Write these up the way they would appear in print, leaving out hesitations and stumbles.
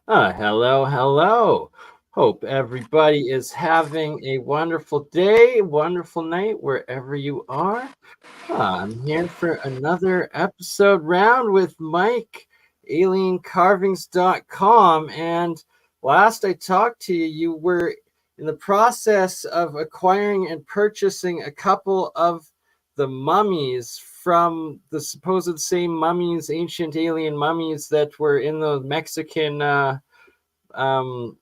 Hello, hello. Hope everybody is having a wonderful day, wonderful night, wherever you are. I'm here for another episode round with Mike, aliencarvings.com. And last I talked to you, you were in the process of acquiring and purchasing a couple of the mummies from the supposed same mummies, ancient alien mummies that were in the Mexican um,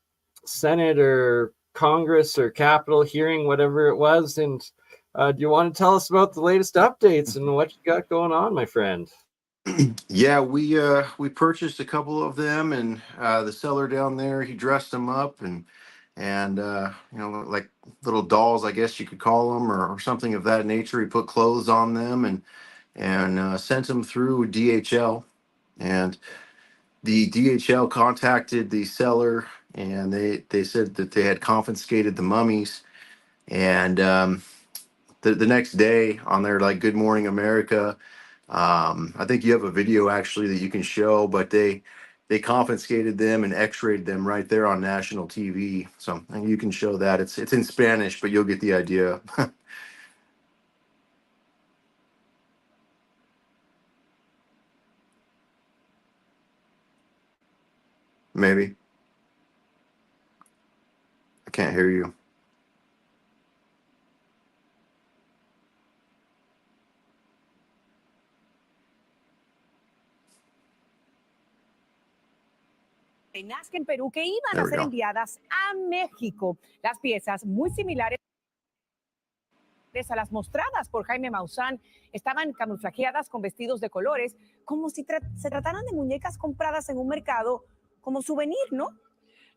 Senate or Congress or Capitol hearing, whatever it was. And do you want to tell us about the latest updates and what you got going on, my friend? Yeah, we purchased a couple of them, and the seller down there, he dressed them up and like little dolls, I guess you could call them, or something of that nature. He put clothes on them and sent them through DHL, and the DHL contacted the seller, and they said that they had confiscated the mummies, and the next day on their like Good Morning America. I think you have a video actually that you can show, but they confiscated them and X-rayed them right there on national TV. So and you can show that. It's in Spanish, but you'll get the idea. Maybe I can't hear you. de Nazca en Perú que iban There a we ser go. enviadas a México. Las piezas muy similares a las mostradas por Jaime Maussan estaban camuflajeadas con vestidos de colores, como si se trataran de muñecas compradas en un mercado como souvenir, ¿no?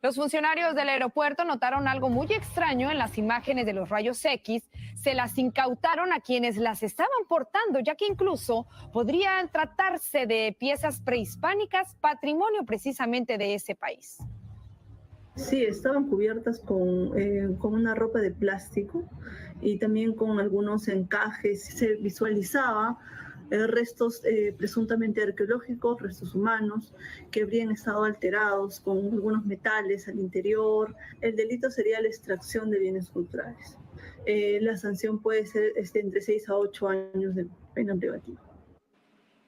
Los funcionarios del aeropuerto notaron algo muy extraño en las imágenes de los rayos X. Se las incautaron a quienes las estaban portando, ya que incluso podrían tratarse de piezas prehispánicas, patrimonio precisamente de ese país. Sí, estaban cubiertas con una ropa de plástico y también con algunos encajes. Se visualizaba restos presuntamente arqueológicos, restos humanos, que habrían estado alterados con algunos metales al interior. El delito sería la extracción de bienes culturales. La sanción puede ser entre 6 a 8 años de pena privativa.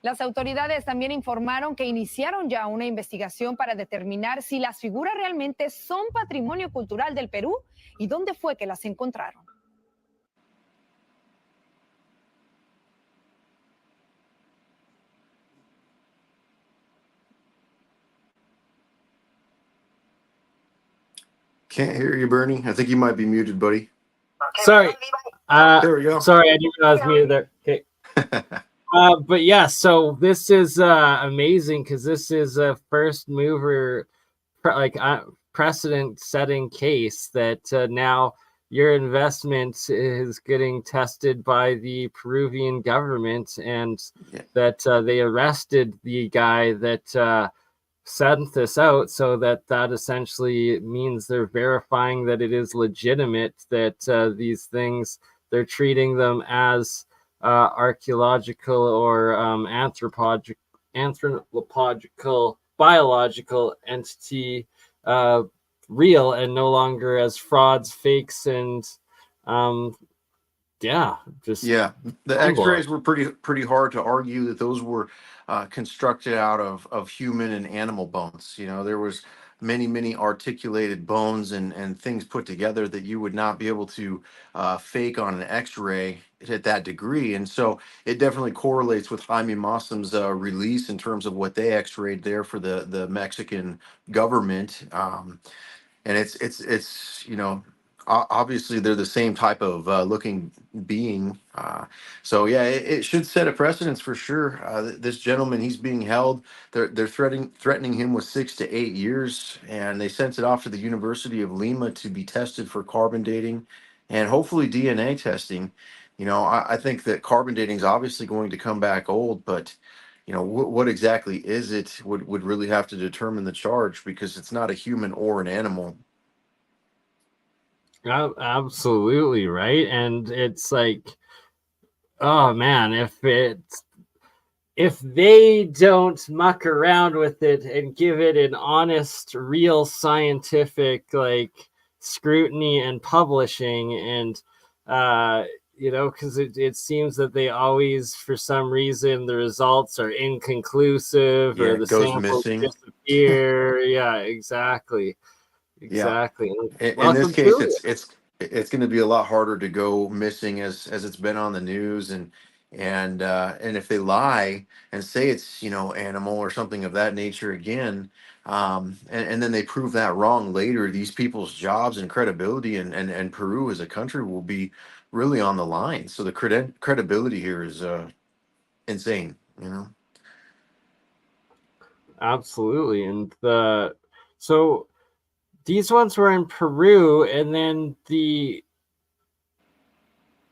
Las autoridades también informaron que iniciaron ya una investigación para determinar si las figuras realmente son patrimonio cultural del Perú y dónde fue que las encontraron. Can't hear you, Bernie. I think you might be muted, buddy. Sorry. There we go. Sorry, I didn't realize I was muted there. Okay. But yeah, so this is amazing because this is a first mover, precedent-setting case that now your investment is getting tested by the Peruvian government, and that they arrested the guy that sent this out, so that essentially means they're verifying that it is legitimate, that these things, they're treating them as archaeological or anthropological, biological entity, real, and no longer as frauds, fakes, and the X-rays were pretty hard to argue that those were constructed out of human and animal bones. You know, there was many articulated bones and things put together that you would not be able to fake on an X-ray at that degree. And so it definitely correlates with Jaime Maussam's release in terms of what they X-rayed there for the Mexican government. And it's obviously they're the same type of looking being. So yeah, it should set a precedence for sure. This gentleman, he's being held. They're threatening him with 6 to 8 years, and they sent it off to the University of Lima to be tested for carbon dating, and hopefully DNA testing. You know, I think that carbon dating is obviously going to come back old, but what exactly is it would really have to determine the charge, because it's not a human or an animal. Absolutely right. And it's like, oh man, if it's if they don't muck around with it and give it an honest, real scientific like scrutiny and publishing, and because it seems that they always, for some reason, the results are inconclusive Yeah, or it the goes samples missing. disappear. Yeah, exactly. Yeah. Exactly. In this Welcome case, to it. it's going to be a lot harder to go missing as it's been on the news, and if they lie and say it's animal or something of that nature again, and then they prove that wrong later, these people's jobs and credibility and Peru as a country will be really on the line. So the credibility here is insane. Absolutely. And so these ones were in Peru, and then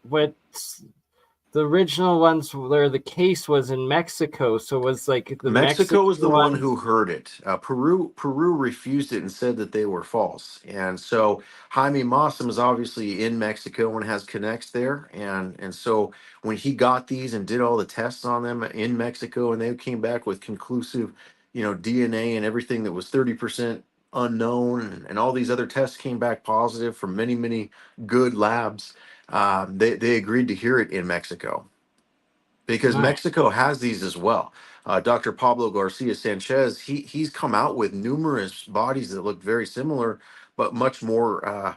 what the original ones where the case was in Mexico. So it was like the Mexico Mexican was the one ones. who heard it. Peru refused it and said that they were false. And so Jaime Mossam is obviously in Mexico and has connects there. And so when he got these and did all the tests on them in Mexico, and they came back with conclusive, DNA and everything that was 30% unknown, and all these other tests came back positive from many, many good labs. They agreed to hear it in Mexico, because Nice. Mexico has these as well. Dr. Pablo Garcia Sanchez, he's come out with numerous bodies that look very similar, but much more.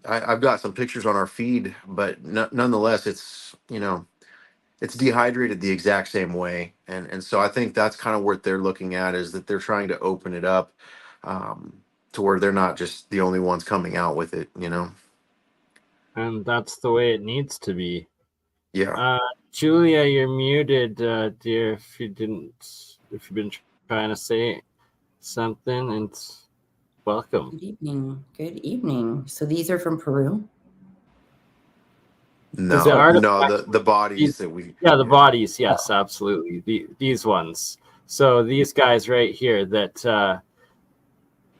I've got some pictures on our feed, but nonetheless, it's dehydrated the exact same way, and so I think that's kind of what they're looking at, is that they're trying to open it up, to where they're not just the only ones coming out with it. And that's the way it needs to be. Yeah. Julia, you're muted, dear. If you've been trying to say something, and welcome. Good evening. Good evening. So these are from Peru? No, the bodies that we. Yeah, the bodies. Yes, absolutely. These ones. So these guys right here that.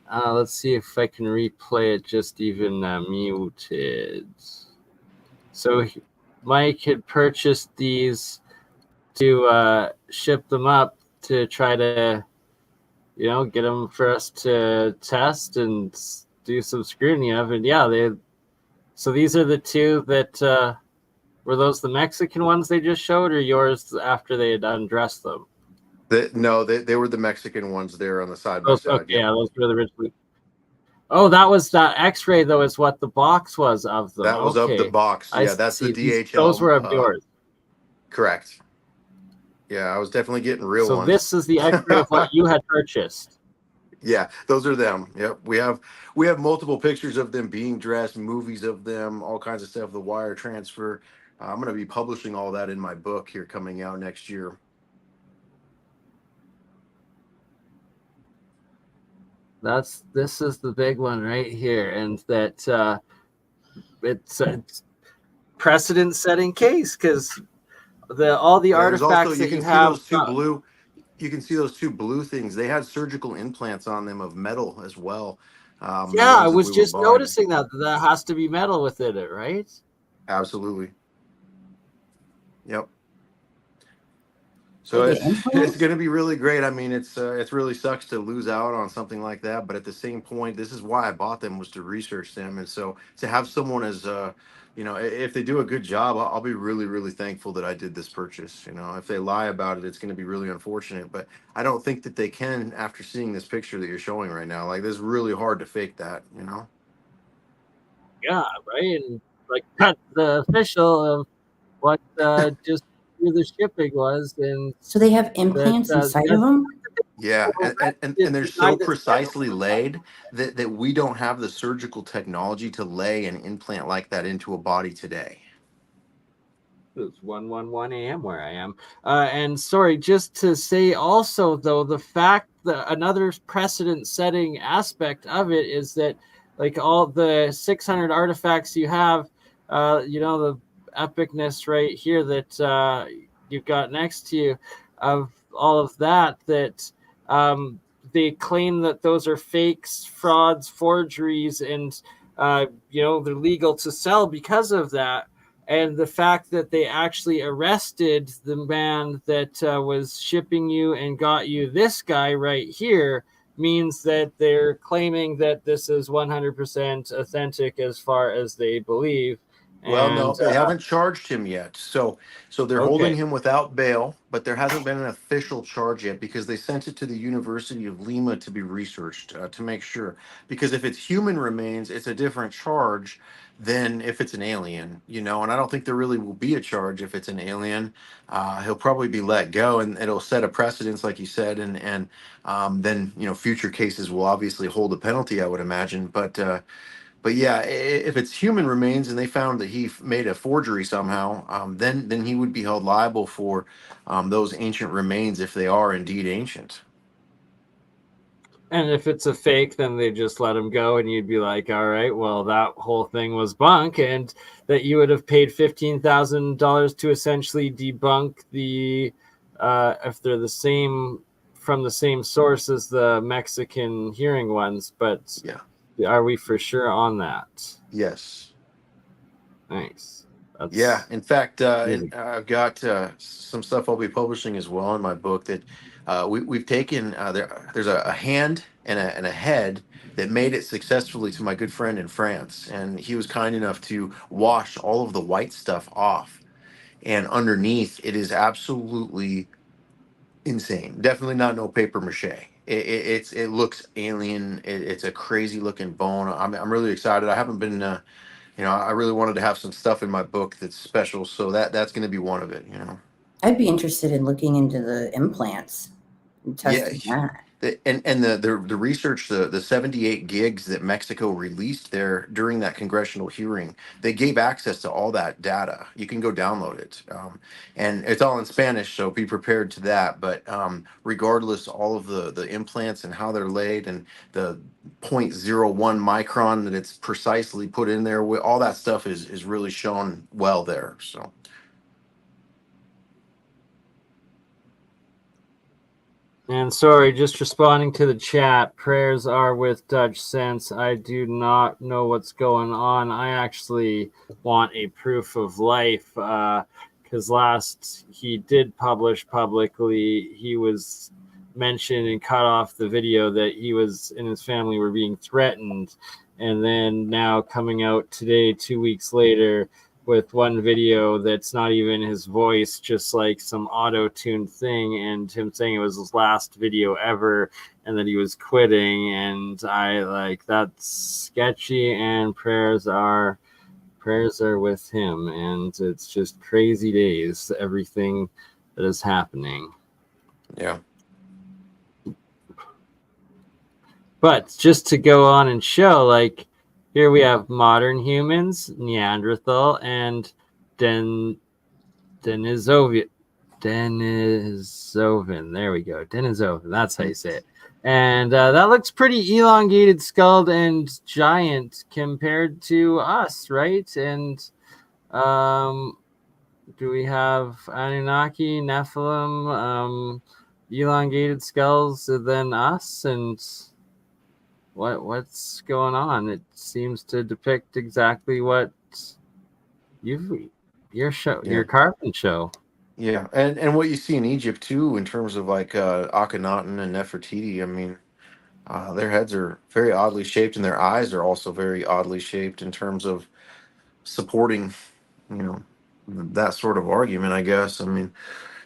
Let's see if I can replay it just even muted. So Mike had purchased these to ship them up to try to, get them for us to test and do some scrutiny of. And yeah, so these are the two that were those the Mexican ones they just showed, or yours after they had undressed them? No, they were the Mexican ones there on the side by side. Okay, yeah, those were the originally. Oh, that was that X-ray though, is what the box was of them. That was of the box. Yeah, that's the DHL. Those were of yours. Correct. Yeah, I was definitely getting real ones. So this is the X-ray of what you had purchased. Yeah, those are them. Yep, we have multiple pictures of them being dressed, movies of them, all kinds of stuff. The wire transfer. I'm going to be publishing all that in my book here coming out next year. This is the big one right here, and that it's a precedent-setting case, because all the artifacts also, that you have. You can see those two blue things. They had surgical implants on them of metal as well. Yeah, I was just noticing that has to be metal within it, right? Absolutely. Yep. So it's going to be really great. I mean, it's really sucks to lose out on something like that, but at the same point, this is why I bought them, was to research them, and so to have someone as if they do a good job, I'll be really, really thankful that I did this purchase. If they lie about it, it's going to be really unfortunate, but I don't think that they can after seeing this picture that you're showing right now. Like, this is really hard to fake that. Yeah, right. And like cut the official of what just the shipping was, and so they have implants inside of them. Yeah, and they're so precisely laid that we don't have the surgical technology to lay an implant like that into a body today. It's 1:11 a.m. where I am. And sorry, just to say also, though, the fact that another precedent-setting aspect of it is that, like, all the 600 artifacts you have, the epicness right here that you've got next to you, of all of that they claim that those are fakes, frauds, forgeries, and they're legal to sell because of that. And the fact that they actually arrested the man that was shipping you and got you this guy right here means that they're claiming that this is 100% authentic as far as they believe. Well, And no, they haven't charged him yet. So they're holding okay. him without bail, but there hasn't been an official charge yet because they sent it to the University of Lima to be researched to make sure. Because if it's human remains, it's a different charge than if it's an alien, you know. And I don't think there really will be a charge if it's an alien. He'll probably be let go, and it'll set a precedence, like you said, and then future cases will obviously hold a penalty, I would imagine, but yeah, if it's human remains and they found that he made a forgery somehow, then he would be held liable for those ancient remains if they are indeed ancient. And if it's a fake, then they just let him go, and you'd be like, all right, well, that whole thing was bunk, and that you would have paid $15,000 to essentially debunk the, if they're the same, from the same source as the Mexican hearing ones. But yeah, are we for sure on that? Yes. Nice. Yeah. In fact, I've got some stuff I'll be publishing as well in my book that we've taken. There's a hand and a head that made it successfully to my good friend in France, and he was kind enough to wash all of the white stuff off. And underneath, it is absolutely insane. Definitely not no paper mache. It looks alien. It's a crazy looking bone. I'm really excited. I haven't been. I really wanted to have some stuff in my book that's special, so that's going to be one of it. I'd be interested in looking into the implants and testing Yeah. that. And the research, the 78 gigs that Mexico released there during that congressional hearing, they gave access to all that data. You can go download it, and it's all in Spanish, so be prepared to that. But regardless, all of the implants and how they're laid, and the 0.01 micron that it's precisely put in there, all that stuff is really shown well there. So. And sorry, just responding to the chat, prayers are with Dutch Sense. I do not know what's going on. I actually want a proof of life because last he did publish publicly, he was mentioned and cut off the video that he was and his family were being threatened. And then now coming out today, 2 weeks later, with one video that's not even his voice, just like some auto-tuned thing, and him saying it was his last video ever and that he was quitting. And I like, that's sketchy, and prayers are with him. And it's just crazy days, everything that is happening. Yeah. But just to go on and show, like, here we have modern humans, Neanderthal, and Denisovan. There we go. Denisovan. That's how you say it. And that looks pretty elongated skulled and giant compared to us, right? And do we have Anunnaki, Nephilim, elongated skulls than us? And what's going on? It seems to depict exactly what your Carbon show. Yeah, and what you see in Egypt too, in terms of like Akhenaten and Nefertiti. I mean, their heads are very oddly shaped, and their eyes are also very oddly shaped in terms of supporting, that sort of argument, I guess. I mean,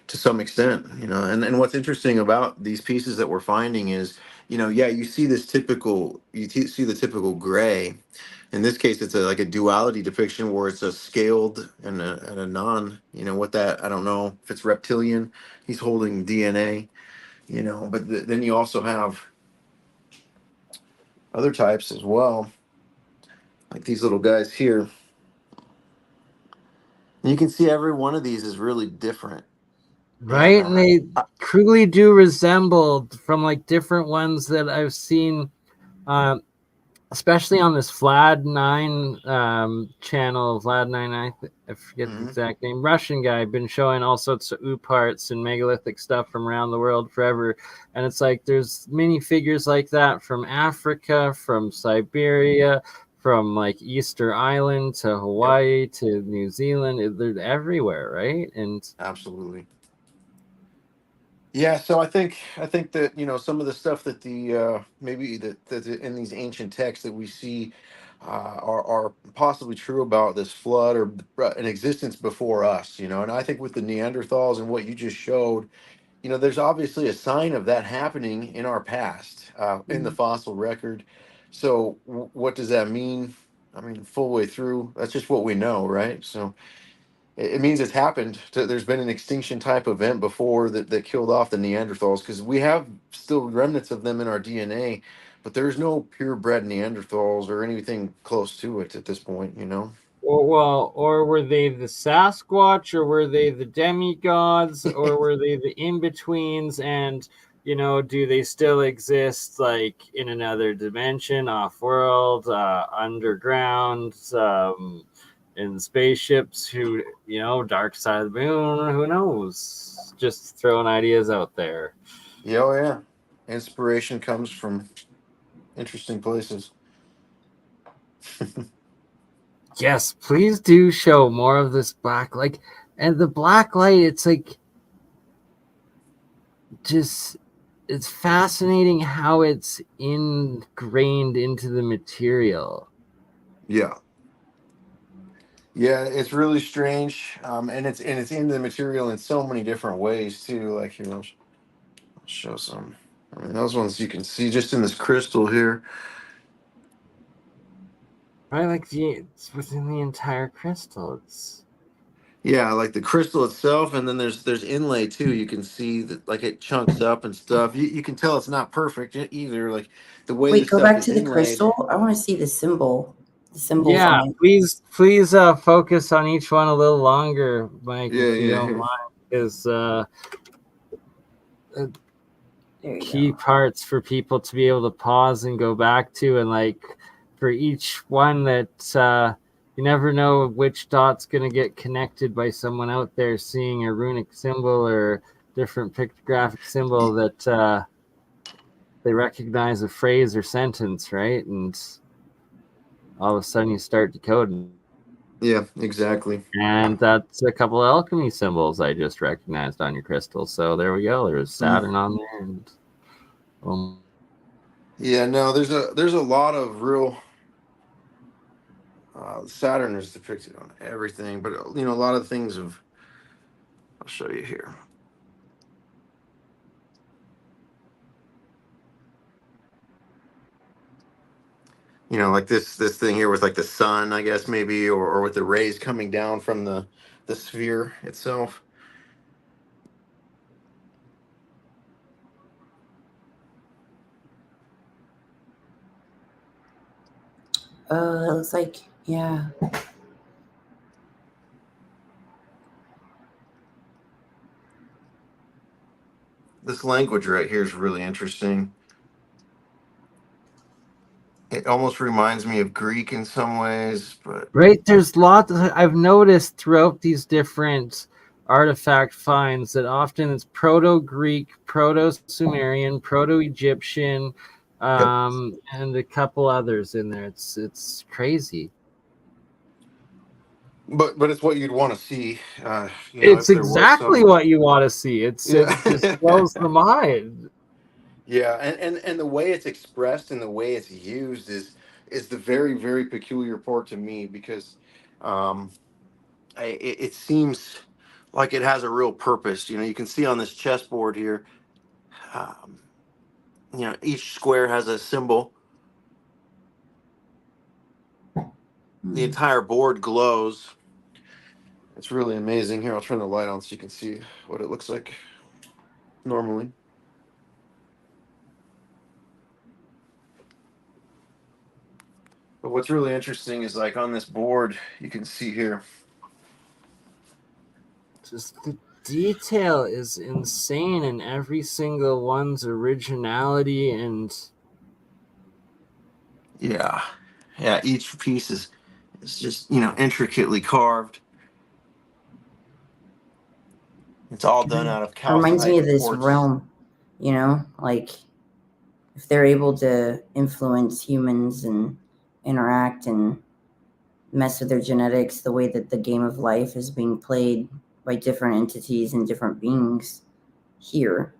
to some extent, and what's interesting about these pieces that we're finding is, you see this see the typical gray. In this case, it's like a duality depiction where it's a scaled and a non, what that, I don't know if it's reptilian. He's holding DNA, but then you also have other types as well, like these little guys here. And you can see every one of these is really different. Right, and they truly do resemble from like different ones that I've seen, especially on this Vlad 9 channel. Vlad 9, I forget the exact name. Russian guy, been showing all sorts of parts and megalithic stuff from around the world forever. And it's like there's many figures like that from Africa, from Siberia, from like Easter Island to Hawaii to New Zealand. They're everywhere, right? And absolutely. Yeah, so I think that some of the stuff that the maybe that in these ancient texts that we see are possibly true about this flood or an existence before us, and I think with the Neanderthals and what you just showed, there's obviously a sign of that happening in our past in the fossil record. So what does that mean? I mean, full way through, that's just what we know, right? So it means it's happened. There's been an extinction type event before that killed off the Neanderthals, because we have still remnants of them in our DNA, but there's no purebred Neanderthals or anything close to it at this point, or were they the Sasquatch, or were they the demigods, or were they the in-betweens? And do they still exist, like in another dimension, off-world, underground, in spaceships? Who, dark side of the moon? Who knows? Just throwing ideas out there. Yeah, oh yeah. Inspiration comes from interesting places. Yes, please do show more of this black, like, and the black light. It's like, just, it's fascinating how it's ingrained into the material. Yeah, it's really strange, and it's in the material in so many different ways too. Like here, I'll show some. I mean, those ones you can see just in this crystal here. Right, like it's within the entire crystal. Yeah, like the crystal itself, and then there's inlay too. You can see that, like, it chunks up and stuff. You can tell it's not perfect either. Like the way Wait, this go stuff back is to the inlaid. crystal. I want to see the symbol. The symbols Yeah, on it. please focus on each one a little longer, Mike, if you don't mind, because key parts for people to be able to pause and go back to, and like for each one that you never know which dot's going to get connected by someone out there seeing a runic symbol or different pictographic symbol that they recognize a phrase or sentence, right? And all of a sudden you start decoding. Yeah, exactly. And that's a couple of alchemy symbols I just recognized on your crystal. So there we go. There's Saturn on there, and yeah, no, there's a lot of real. Saturn is depicted on everything, but a lot of things of. I'll show you here. Like this thing here with like the sun, I guess, maybe, or with the rays coming down from the sphere itself. Oh, it looks like, yeah. This language right here is really interesting. It almost reminds me of Greek in some ways, but right, there's lots. I've noticed throughout these different artifact finds that often it's Proto-Greek, Proto-Sumerian, Proto-Egyptian, and a couple others in there. It's crazy. But it's what you'd want to see. It's exactly what you want to see. It just blows the mind. Yeah, and the way it's expressed and the way it's used is the very, very peculiar part to me, because it seems like it has a real purpose. You can see on this chessboard here, each square has a symbol. The entire board glows. It's really amazing. Here, I'll turn the light on so you can see what it looks like normally. But what's really interesting is, like, on this board, you can see here. Just the detail is insane in every single one's originality, and yeah, each piece is just intricately carved. It's all done out of calcite. Reminds me of this quartz. realm, like if they're able to influence humans and interact and mess with their genetics the way that the game of life is being played by different entities and different beings here.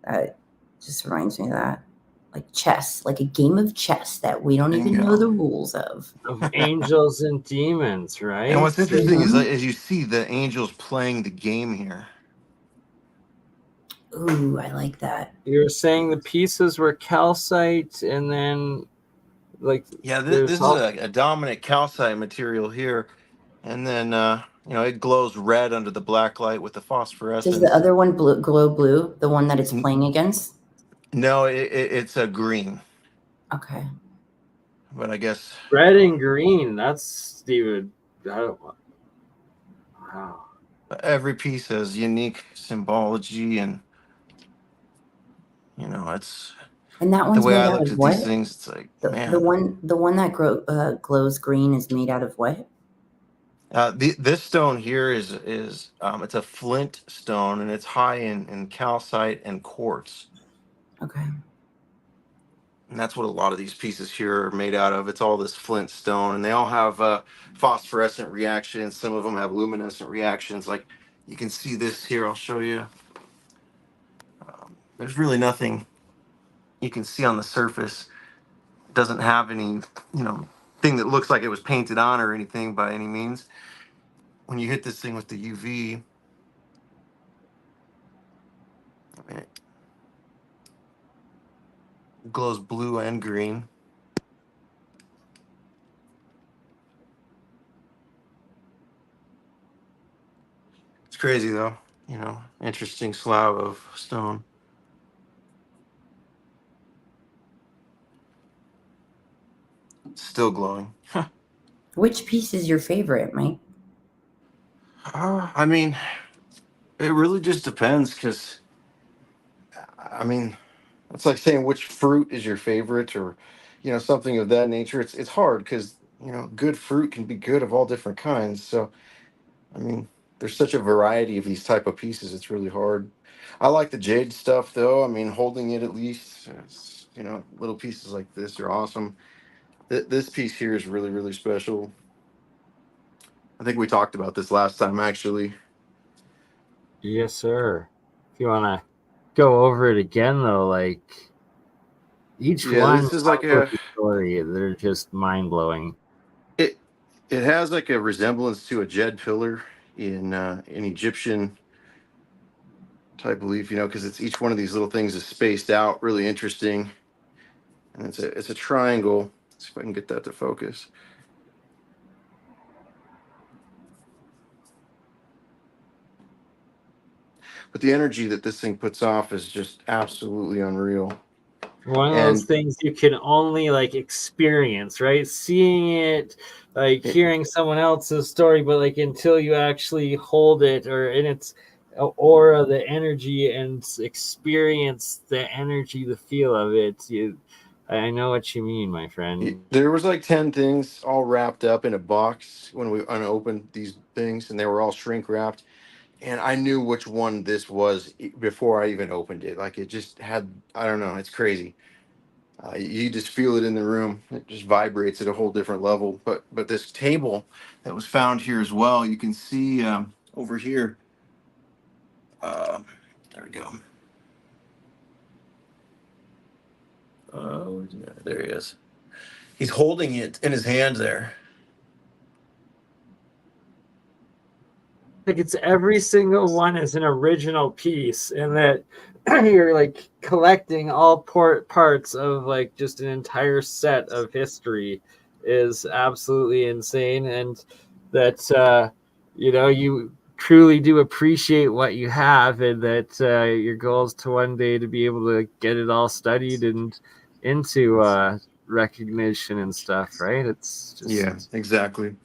That just reminds me of that. Like chess, like a game of chess that we don't even know the rules of. Of angels and demons, right? And what's interesting is as you see the angels playing the game here. Ooh, I like that. You were saying the pieces were calcite, and then like this is a dominant calcite material here, and then it glows red under the black light with the phosphorescence. Does the other one glow blue? The one that it's playing against? No, it's a green. Okay. But I guess red and green. That's Steven. Wow. Every piece has unique symbology, and it's. And that one's the way made I out looked of at what? these things, it's like the one that glows green is made out of what? This stone here is it's a flint stone, and it's high in calcite and quartz. Okay. And that's what a lot of these pieces here are made out of. It's all this flint stone, and they all have phosphorescent reactions. Some of them have luminescent reactions. Like you can see this here. I'll show you. There's really nothing you can see on the surface. It doesn't have any, thing that looks like it was painted on or anything by any means. When you hit this thing with the UV, it glows blue and green. It's crazy though, interesting slab of stone. It's still glowing. Which piece is your favorite, Mike? I mean, it really just depends, because it's like saying which fruit is your favorite, or something of that nature. It's hard because good fruit can be good of all different kinds. So there's such a variety of these type of pieces. It's really hard. I like the jade stuff though. Holding it, at least, little pieces like this are awesome. This piece here is really, really special. I think we talked about this last time, actually. Yes, sir. If you want to go over it again, though, like each one this is like a story. They're just mind blowing. It has like a resemblance to a jed pillar in an Egyptian type belief, because it's each one of these little things is spaced out, really interesting, and it's a triangle. Let's see if I can get that to focus. But the energy that this thing puts off is just absolutely unreal. One of those things you can only like experience, right? Seeing it, like hearing someone else's story, but like until you actually hold it or in its aura, the energy, and experience the energy, the feel of it, I know what you mean, my friend. There was like 10 things all wrapped up in a box when we unopened these things, and they were all shrink wrapped. And I knew which one this was before I even opened it. Like it just had, I don't know, it's crazy. You just feel it in the room. It just vibrates at a whole different level. But this table that was found here as well, you can see over here. There we go. Oh, there he is. He's holding it in his hand there. Like it's every single one is an original piece, and that you're like collecting all parts of like just an entire set of history is absolutely insane. And that you truly do appreciate what you have, and that your goal is to one day to be able to get it all studied and into recognition and stuff, right? It's just exactly.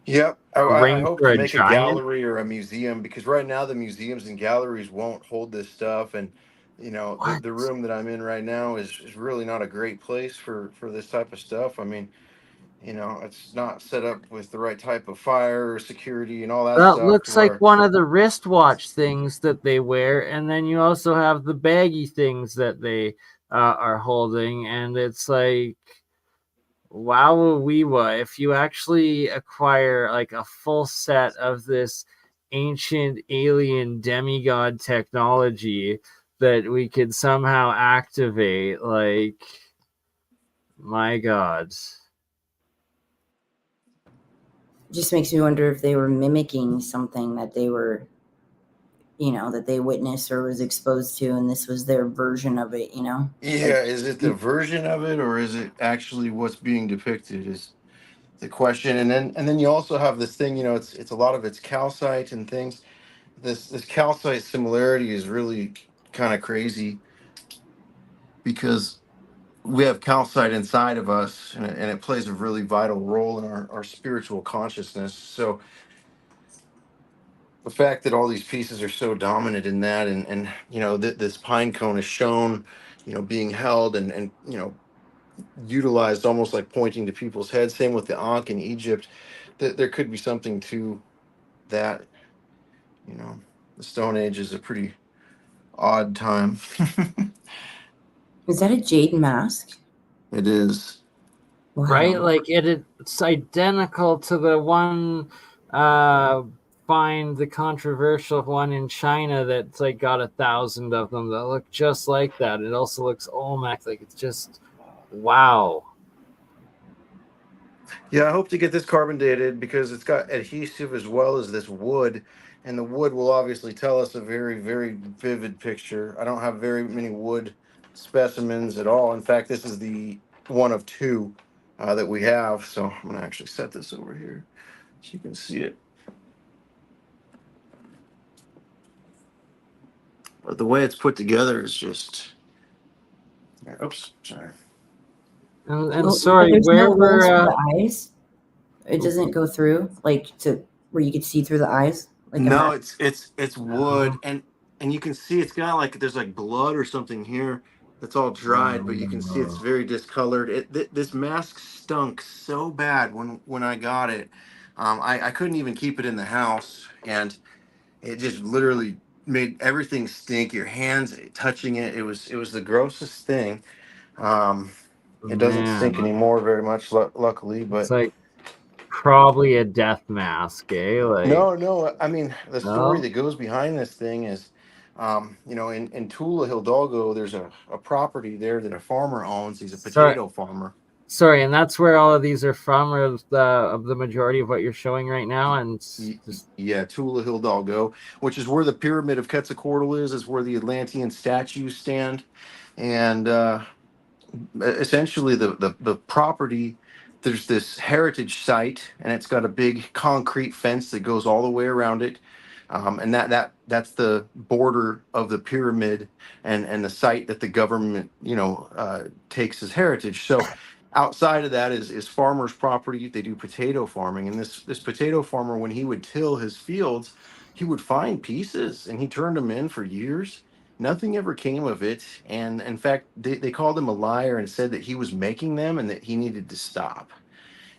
Yep. I hope to make a gallery or a museum, because right now the museums and galleries won't hold this stuff. And, the room that I'm in right now is really not a great place for this type of stuff. It's not set up with the right type of fire or security and all that stuff. That looks like one of the wristwatch things that they wear. And then you also have the baggy things that they are holding. And it's like, Wow, if you actually acquire like a full set of this ancient alien demigod technology that we could somehow activate, like, my God. It just makes me wonder if they were mimicking something that they were, that they witnessed or was exposed to, and this was their version of it, Yeah, Like, is it the version of it, or is it actually what's being depicted? Is the question. And then you also have this thing. It's a lot of it's calcite and things. This calcite similarity is really kind of crazy because we have calcite inside of us, and it plays a really vital role in our spiritual consciousness. So the fact that all these pieces are so dominant in that, and this pine cone is shown, being held and utilized almost like pointing to people's heads. Same with the Ankh in Egypt. That there could be something to that. The Stone Age is a pretty odd time. is that a jade mask? It is. Wow. Right? Like it's identical to the one find the controversial one in China that's like got 1,000 of them that look just like that. It also looks Olmec, like it's just wow. Yeah, I hope to get this carbon dated because it's got adhesive as well as this wood, and the wood will obviously tell us a very, very vivid picture. I don't have very many wood specimens at all. In fact, this is the one of two that we have. So I'm gonna actually set this over here so you can see it. But the way it's put together is just. Oops, sorry. And sorry, there's where no holes for were the eyes. It doesn't go through, like, to where you could see through the eyes, like a No, mask. it's wood, and you can see it's got like there's like blood or something here that's all dried, but you can see it's very discolored. This mask stunk so bad when I got it. I couldn't even keep it in the house, and it just literally made everything stink. Your hands touching it, it was the grossest thing. Um, it doesn't stink man? anymore very much, luckily, It's but. like probably a death mask, eh? Like No. I mean, the story no. that goes behind this thing is, in Tula Hidalgo, there's a property there that a farmer owns. He's a Sorry, potato farmer. sorry, and that's where all of these are from, or of the majority of what you're showing right now, and just Yeah, Tula Hidalgo, which is where the pyramid of Quetzalcoatl is where the Atlantean statues stand. And essentially the property, there's this heritage site, and it's got a big concrete fence that goes all the way around it, and that's the border of the pyramid, and the site that the government takes as heritage. So outside of that is farmers property. They do potato farming, and this potato farmer, when he would till his fields, he would find pieces, and he turned them in for years. Nothing ever came of it. And in fact, they called him a liar and said that he was making them and that he needed to stop.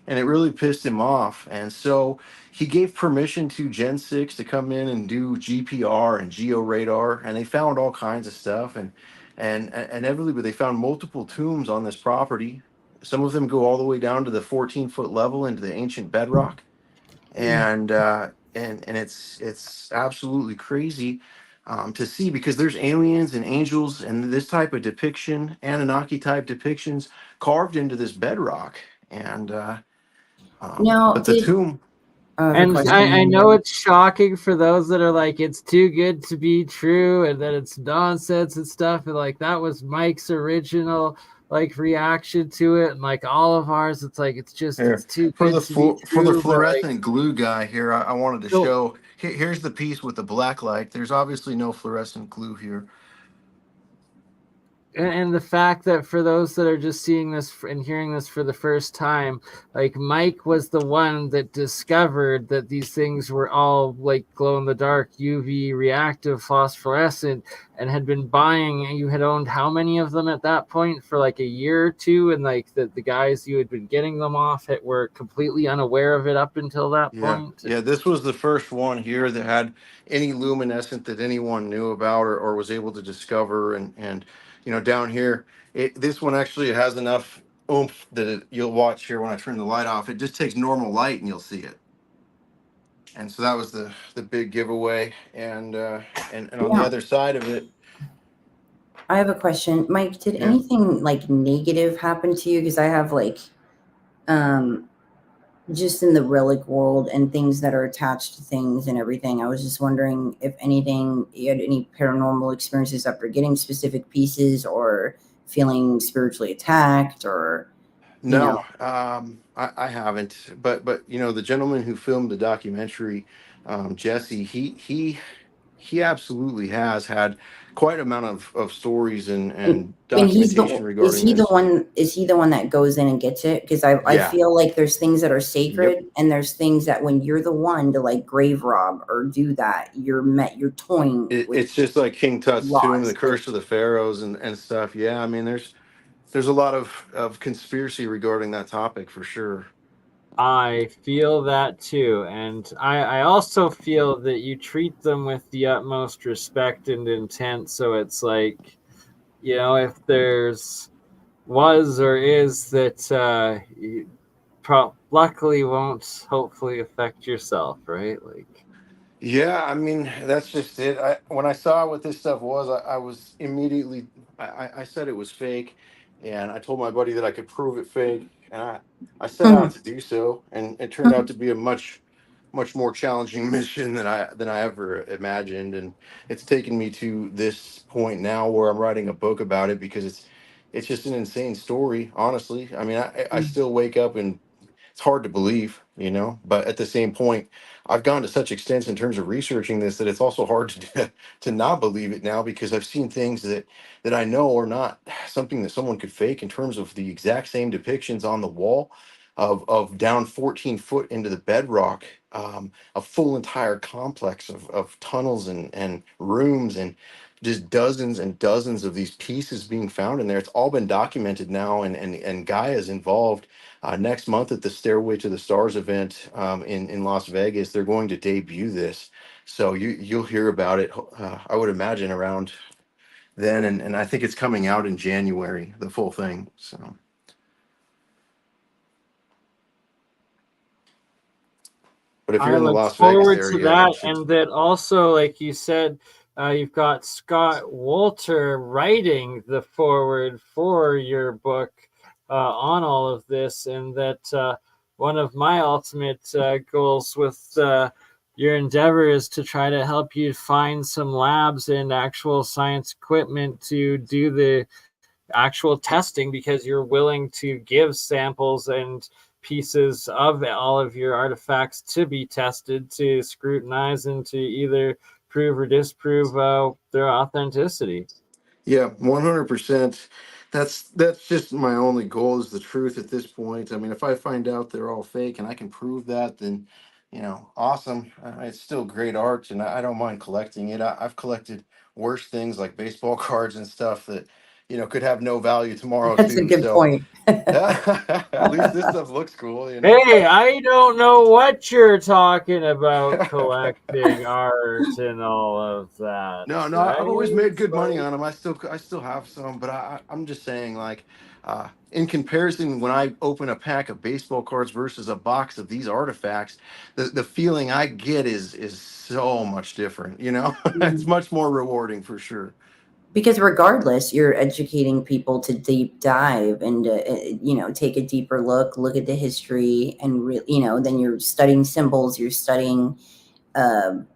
And it really pissed him off. And so he gave permission to Gen 6 to come in and do GPR and georadar. And they found all kinds of stuff. And inevitably, they found multiple tombs on this property. Some of them go all the way down to the 14-foot level into the ancient bedrock, and it's absolutely crazy to see, because there's aliens and angels and this type of depiction, Anunnaki type depictions, carved into this bedrock. And Now, but the tomb. I have a and question. I know it's shocking for those that are like it's too good to be true and that it's nonsense and stuff, and like that was Mike's original like reaction to it, and like all of ours, it's like it's Here, too for good the to be for the true, but like fluorescent glue guy here, I wanted to so show. Here's the piece with the black light. There's obviously no fluorescent glue here. and the fact that for those that are just seeing this and hearing this for the first time, like Mike was the one that discovered that these things were all like glow in the dark UV reactive phosphorescent, and had been buying. You had owned how many of them at that point for like a year or two, and like the guys you had been getting them off it were completely unaware of it up until that point. Yeah, this was the first one here that had any luminescent that anyone knew about, or was able to discover. And down here, this one actually has enough oomph that you'll watch here when I turn the light off. It just takes normal light and you'll see it. And so that was the big giveaway. And on the other side of it, I have a question, Mike. Did anything like negative happen to you? Because I have like, just in the relic world and things that are attached to things and everything. I was just wondering if anything, you had any paranormal experiences after getting specific pieces or feeling spiritually attacked or. no, I haven't. But the gentleman who filmed the documentary, Jesse, he absolutely has had quite an amount of stories and documentation regarding this. Is he the one that goes in and gets it? Because I feel like there's things that are sacred and there's things that when you're the one to like grave rob or do that, you're toying. It's just like King Tut's tomb, the curse of the pharaohs and stuff. Yeah, I mean there's a lot of conspiracy regarding that topic for sure. I feel that too, and I also feel that you treat them with the utmost respect and intent. So it's like, if there's was or is that luckily won't hopefully affect yourself, right? Like, yeah, I mean that's just it. When I saw what this stuff was, I was immediately I said it was fake, and I told my buddy that I could prove it fake, and I set out to do so, and it turned out to be a much more challenging mission than I ever imagined, and it's taken me to this point now where I'm writing a book about it because it's just an insane story. Honestly, I mean I still wake up and it's hard to believe, but at the same point, I've gone to such extents in terms of researching this that it's also hard to not believe it now because I've seen things that I know are not something that someone could fake in terms of the exact same depictions on the wall of down 14 foot into the bedrock, a full entire complex of tunnels and rooms and just dozens and dozens of these pieces being found in there. It's all been documented now, and Gaia's involved. Next month at the Stairway to the Stars event in Las Vegas, they're going to debut this. So you'll hear about it, I would imagine, around then. And I think it's coming out in January, the full thing. So. But if you're in the Las Vegas area, that, and that also, like you said, you've got Scott Wolter writing the foreword for your book on all of this, and that one of my ultimate goals with your endeavor is to try to help you find some labs and actual science equipment to do the actual testing, because you're willing to give samples and pieces of all of your artifacts to be tested, to scrutinize, and to either prove or disprove their authenticity. Yeah, 100%. That's just my only goal, is the truth at this point. I mean, if I find out they're all fake and I can prove that, then awesome. It's still great art, and I don't mind collecting it. I've collected worse things like baseball cards and stuff that could have no value tomorrow. That's too. a good point. At least this stuff looks cool. Hey, I don't know what you're talking about collecting art and all of that. No, right? I've always made good money on them. I still have some, but I'm just saying, like, in comparison, when I open a pack of baseball cards versus a box of these artifacts, the feeling I get is so much different. It's much more rewarding for sure. Because regardless, you're educating people to deep dive and take a deeper look at the history, and then you're studying symbols, you're studying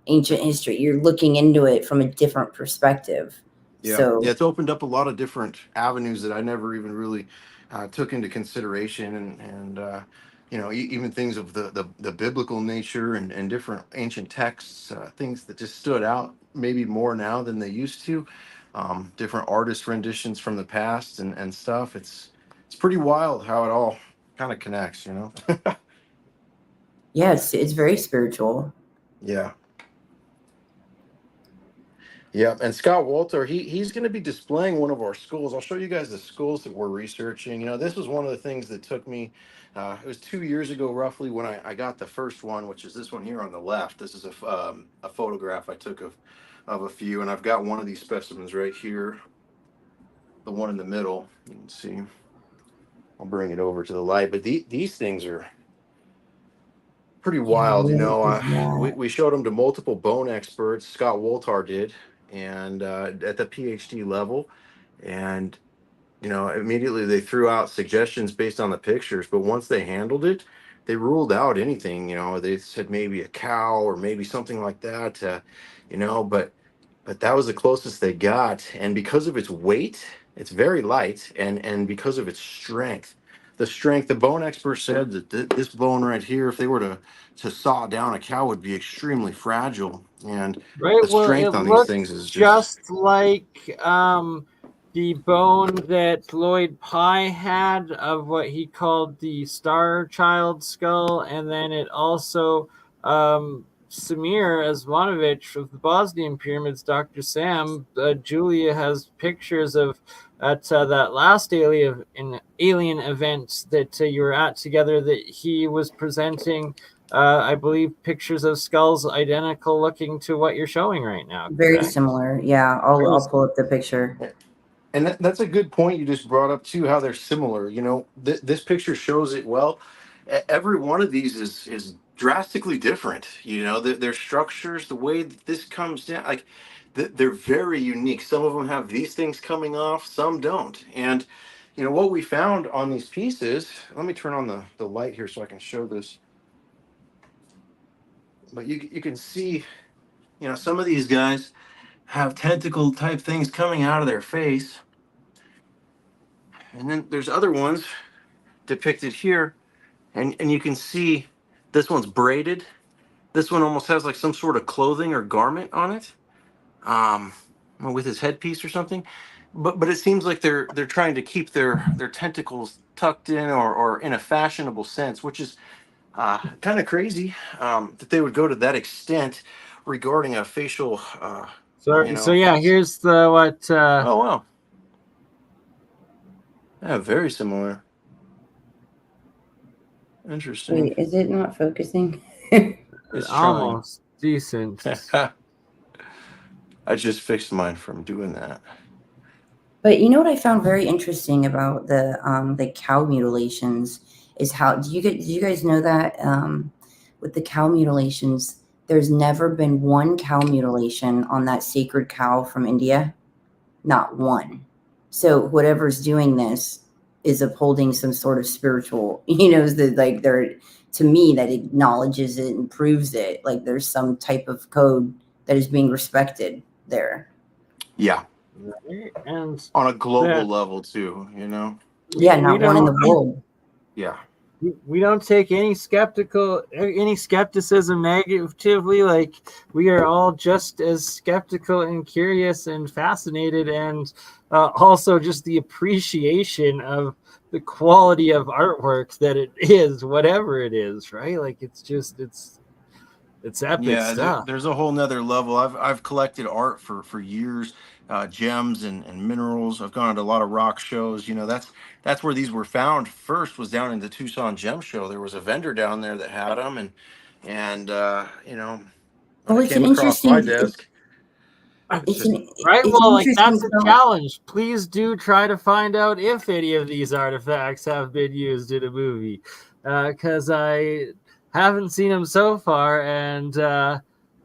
ancient history, you're looking into it from a different perspective. Yeah, it's opened up a lot of different avenues that I never even really took into consideration, and even things of the biblical nature and different ancient texts, things that just stood out maybe more now than they used to. Different artist renditions from the past and stuff. It's pretty wild how it all kind of connects, Yeah, it's very spiritual. Yeah. Yeah, and Scott Wolter, he's going to be displaying one of our schools. I'll show you guys the schools that we're researching. This was one of the things that took me, it was 2 years ago roughly when I got the first one, which is this one here on the left. This is a photograph I took of a few, and I've got one of these specimens right here, the one in the middle, you can see. I'll bring it over to the light. But these things are pretty wild, you know. We showed them to multiple bone experts. Scott Woltar did, and at the PhD level, and you know, immediately they threw out suggestions based on the pictures. But once they handled it, they ruled out anything. You know, they said maybe a cow or maybe something like that. You know, but that was the closest they got. And because of its weight, it's very light, and because of its strength, the bone expert said that this bone right here, if they were to saw down a cow, would be extremely fragile. And Right. the Well, it strength on these looks things is just like the bone that Lloyd Pye had of what he called the Star Child skull, and then it also Samir Asmanovich of the Bosnian pyramids, Dr. Sam, Julia has pictures of at that last alien event that you were at together, that he was presenting I believe pictures of skulls identical looking to what you're showing right now. Very correct? similar. Yeah, I'll pull up the picture. And that's a good point you just brought up too, how they're similar. You know, this picture shows it well. Every one of these is drastically different. You know, their structures, the way that this comes down, like they're very unique. Some of them have these things coming off, some don't. And you know what we found on these pieces. Let me turn on the light here so I can show this. But you can see, you know, some of these guys have tentacle type things coming out of their face. And then there's other ones depicted here, and you can see this one's braided. This one almost has like some sort of clothing or garment on it, with his headpiece or something. But it seems like they're trying to keep their tentacles tucked in or in a fashionable sense, which is kind of crazy that they would go to that extent regarding a facial. So yeah, here's the what. Oh wow. Yeah, very similar. Interesting. Wait, is it not focusing? It's almost decent. I just fixed mine from doing that. But you know what I found very interesting about the cow mutilations is how did you guys know that with the cow mutilations, there's never been one cow mutilation on that sacred cow from India, not one. So whatever's doing this is upholding some sort of spiritual, you know, that like they're, to me, that acknowledges it and proves it. Like there's some type of code that is being respected there. Yeah. And on a global level too, you know. Yeah, not one in the world. Yeah. We don't take any skepticism negatively. Like we are all just as skeptical and curious and fascinated, and also just the appreciation of the quality of artwork that it is, whatever it is, right? Like it's epic stuff. There's a whole nother level. I've collected art for years, gems and minerals. I've gone to a lot of rock shows. You know, that's where these were found first, was down in the Tucson Gem Show. There was a vendor down there that had them, and you know, well, it came across my desk. Well, that's a challenge. Please do try to find out if any of these artifacts have been used in a movie, because I haven't seen them so far, and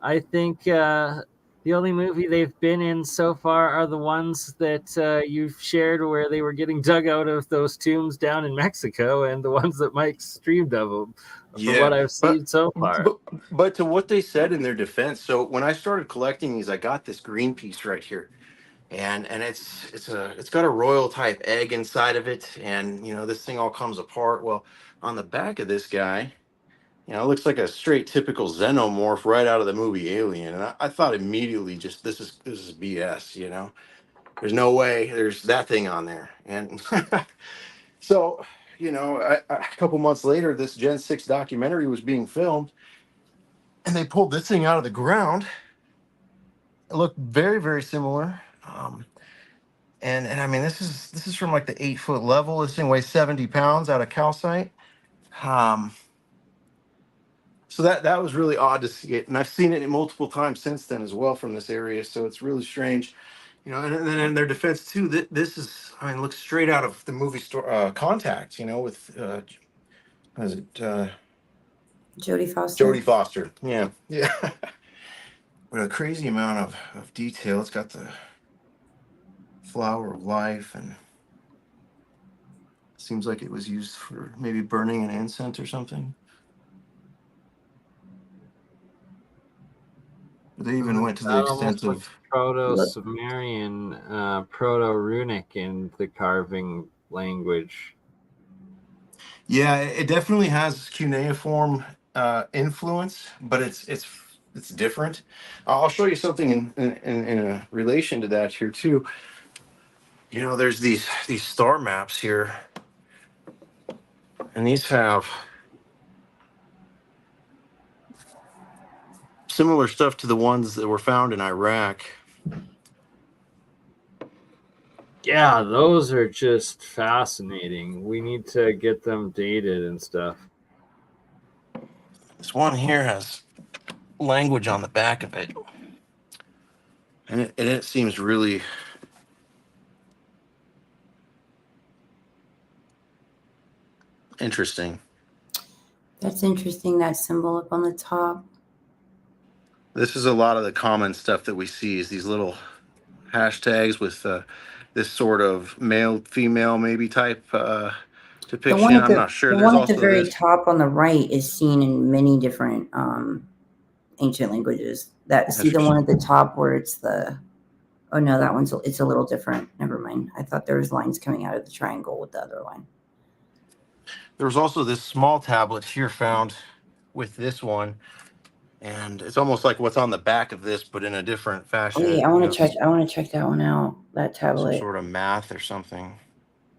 I think the only movie they've been in so far are the ones that you've shared where they were getting dug out of those tombs down in Mexico, and the ones that Mike streamed of them, from what I've seen so far. But to what they said in their defense, so when I started collecting these, I got this green piece right here. And it's got a royal type egg inside of it, and you know, this thing all comes apart. Well, on the back of this guy, you know, it looks like a straight typical xenomorph right out of the movie Alien. And I thought immediately, just this is BS, you know. There's no way there's that thing on there. And so, you know, a couple months later, this Gen 6 documentary was being filmed, and they pulled this thing out of the ground. It looked very, very similar. And I mean, this is from like the 8-foot level. This thing weighs 70 pounds out of calcite. So that was really odd to see it, and I've seen it multiple times since then as well from this area. So it's really strange. You know, and then in their defense too, this is, I mean, looks straight out of the movie store Contact. You know, with what is it Jodie Foster. Jodie Foster? Yeah, yeah. With a crazy amount of detail. It's got the flower of life, and seems like it was used for maybe burning an incense or something. They even went to the That almost extent looks of Proto-Sumerian, Proto-Runic in the carving language. yeah, it definitely has cuneiform influence, but it's different. I'll show you something in a relation to that here too. You know, there's these star maps here, and these have similar stuff to the ones that were found in Iraq. Yeah, those are just fascinating. We need to get them dated and stuff. This one here has language on the back of it, and it seems really interesting. That's interesting, that symbol up on the top. This is a lot of the common stuff that we see is these little hashtags with this sort of male female maybe type depiction. I'm not sure. The There's one at the also very this. top on the right is seen in many different ancient languages. See the one at the top where it's the, oh no, that one's, it's a little different. Never mind. I thought there was lines coming out of the triangle with the other line. There was also this small tablet here found with this one, and it's almost like what's on the back of this, but in a different fashion. Oh yeah, I want to check. I want to check that one out. That tablet. Some sort of math or something.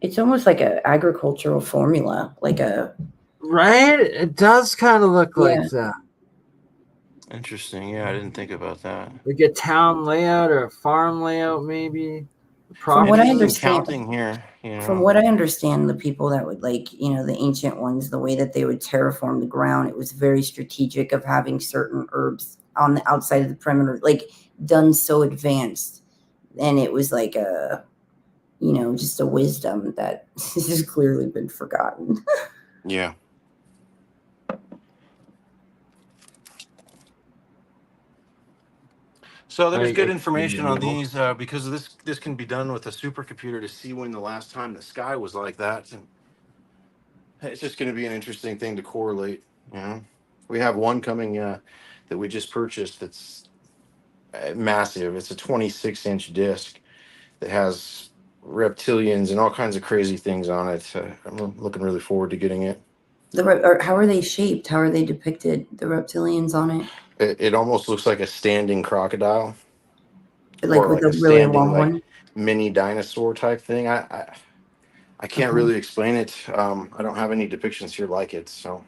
It's almost like an agricultural formula, like a. Right? It does kind of look like that. Interesting. Yeah, I didn't think about that. Like a town layout or a farm layout, maybe. From what I understand, counting here, you know. From what I understand, the people that would the ancient ones, the way that they would terraform the ground, it was very strategic of having certain herbs on the outside of the perimeter, like done so advanced. And it was like a, just a wisdom that has clearly been forgotten. Yeah. So there's good information on these because this can be done with a supercomputer to see when the last time the sky was like that. And it's just going to be an interesting thing to correlate. You know, we have one coming that we just purchased that's massive. It's a 26-inch disc that has reptilians and all kinds of crazy things on it. I'm looking really forward to getting it. How are they shaped? How are they depicted? The reptilians on it? It almost looks like a standing crocodile, like with a really long one, mini dinosaur type thing. I can't really explain it. I don't have any depictions here like it. So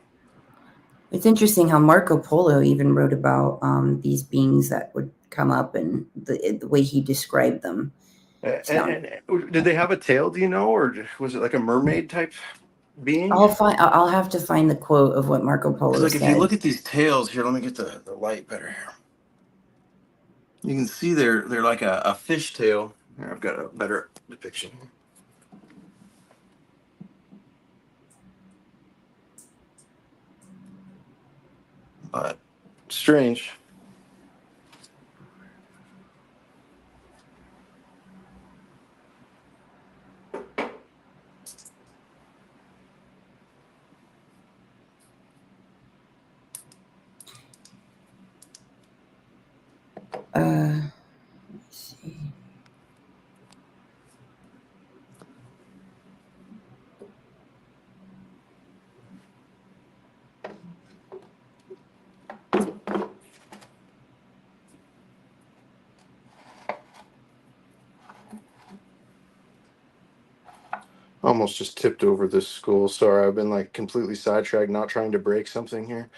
it's interesting how Marco Polo even wrote about these beings that would come up and the way he described them. And did they have a tail? Do you know, or was it like a mermaid type being? I'll have to find the quote of what Marco Polo said. If you look at these tails here, let me get the light better here. You can see they're like a fish tail. Here, I've got a better depiction. But strange. Let's see. Almost just tipped over this school. Sorry, I've been like completely sidetracked, not trying to break something here.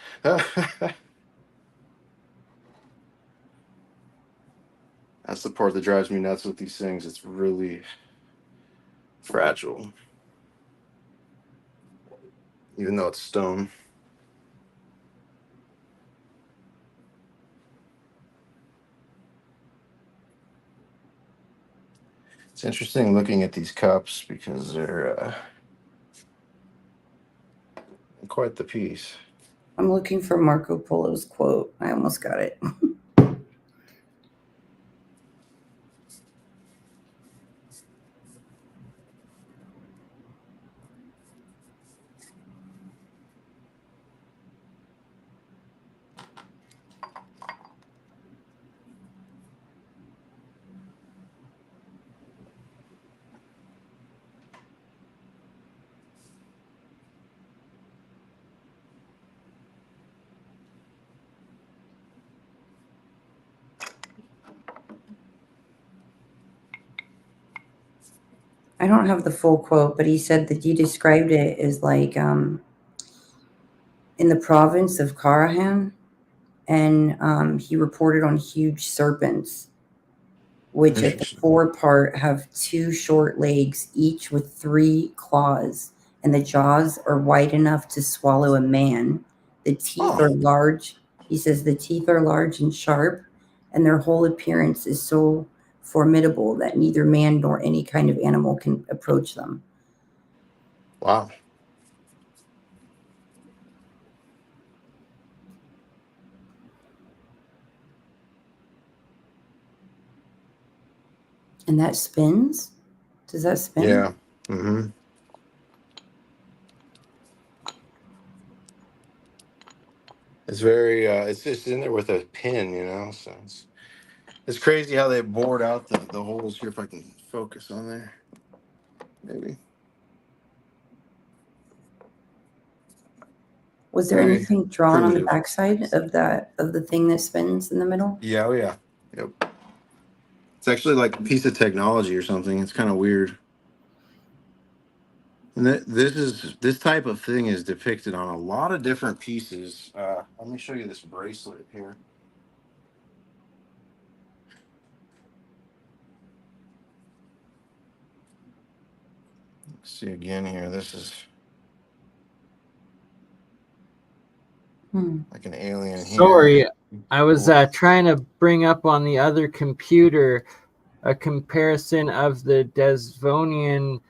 That's the part that drives me nuts with these things. It's really fragile, even though it's stone. It's interesting looking at these cups because they're quite the piece. I'm looking for Marco Polo's quote. I almost got it. I don't have the full quote, but he said that he described it as like in the province of Karahan, and he reported on huge serpents, which at the forepart have 2 short legs, each with 3 claws, and the jaws are wide enough to swallow a man. The teeth are large. He says the teeth are large and sharp, and their whole appearance is so formidable that neither man nor any kind of animal can approach them. Wow. And that spins? Does that spin? Yeah. Mm-hmm. It's very, it's just in there with a pin, you know, so it's crazy how they bored out the holes here. If I can focus on there, maybe. Was there Very anything drawn on the primitive. backside of the thing that spins in the middle? Yeah, oh yeah. Yep. It's actually like a piece of technology or something. It's kind of weird. And this type of thing is depicted on a lot of different pieces. Let me show you this bracelet here. Let's see again here. This is like an alien here. Sorry, I was trying to bring up on the other computer a comparison of the Devonian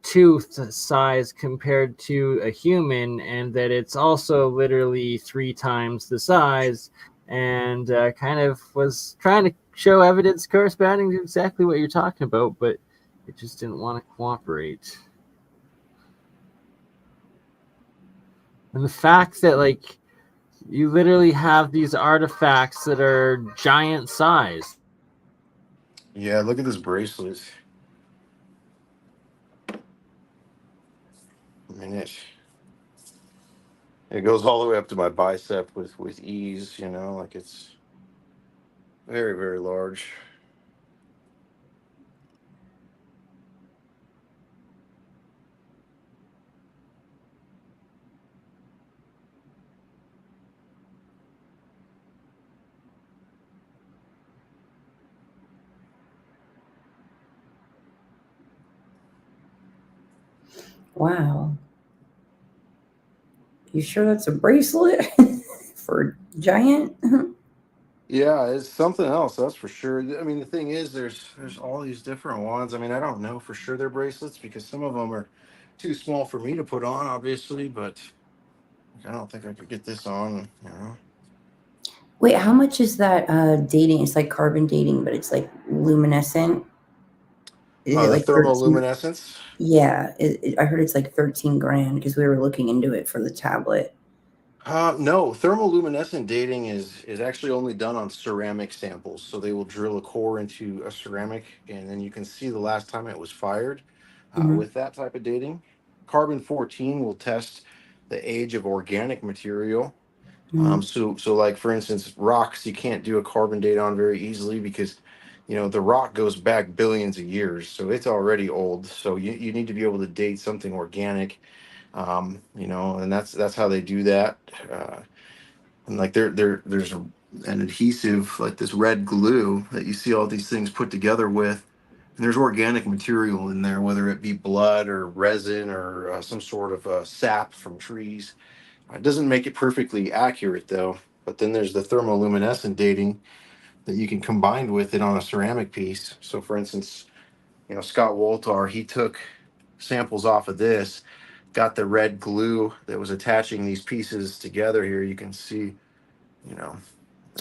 tooth size compared to a human, and that it's also literally 3 times the size, and kind of was trying to show evidence corresponding to exactly what you're talking about, but it just didn't want to cooperate. And the fact that, like, you literally have these artifacts that are giant size. Yeah, look at this bracelet. I mean, it goes all the way up to my bicep with ease, you know, like it's very, very large. Wow. You sure that's a bracelet for giant? Yeah, it's something else, that's for sure. I mean, the thing is, there's all these different ones. I mean, I don't know for sure they're bracelets because some of them are too small for me to put on, obviously, but I don't think I could get this on, you know. Wait, how much is that dating? It's like carbon dating, but it's like luminescent. Is it The like 13? thermoluminescence? Yeah, I heard it's like 13 grand because we were looking into it for the tablet. No, thermoluminescent dating is actually only done on ceramic samples. So they will drill a core into a ceramic, and then you can see the last time it was fired with that type of dating. Carbon 14 will test the age of organic material. So like for instance, rocks you can't do a carbon date on very easily because you know the rock goes back billions of years, so it's already old. So you need to be able to date something organic, you know, and that's how they do that. And like there's an adhesive like this red glue that you see all these things put together with, and there's organic material in there, whether it be blood or resin or some sort of sap from trees. It doesn't make it perfectly accurate though. But then there's the thermoluminescent dating that you can combine with it on a ceramic piece. So for instance, Scott Woltar, he took samples off of this, got the red glue that was attaching these pieces together here. You can see,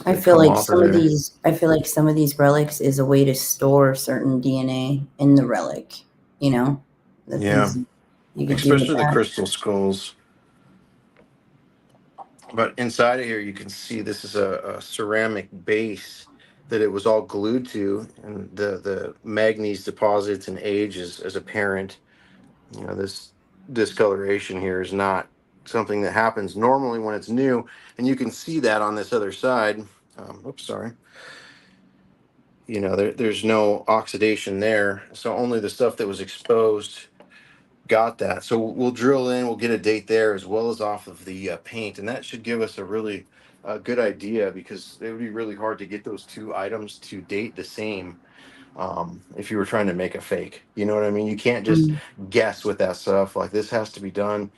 I they feel come like off of there. some of these relics is a way to store certain DNA in the relic, the Yeah, things you could do with especially the that. crystal skulls. But inside of here, you can see this is a ceramic base that it was all glued to, and the manganese deposits and age is apparent. This discoloration here is not something that happens normally when it's new, and you can see that on this other side. Oops, sorry. There's no oxidation there, so only the stuff that was exposed got that. So we'll drill in, we'll get a date there as well as off of the paint, and that should give us a really good idea, because it would be really hard to get those two items to date the same if you were trying to make a fake. You know what I mean? You can't just guess with that stuff. Like, this has to be done.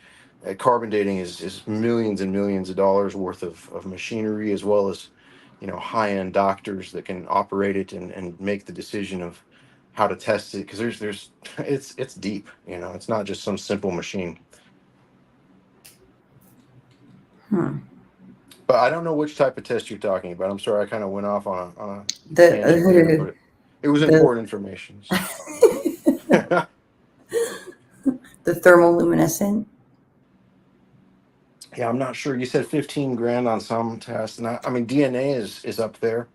Carbon dating is millions and millions of dollars worth of machinery, as well as high-end doctors that can operate it and make the decision of how to test it, because there's it's deep. It's not just some simple machine. But I don't know which type of test you're talking about. I'm sorry, I kind of went off on a tangent there, but it was important information. So. The thermoluminescent. Yeah, I'm not sure. You said 15 grand on some tests, and I mean DNA is up there.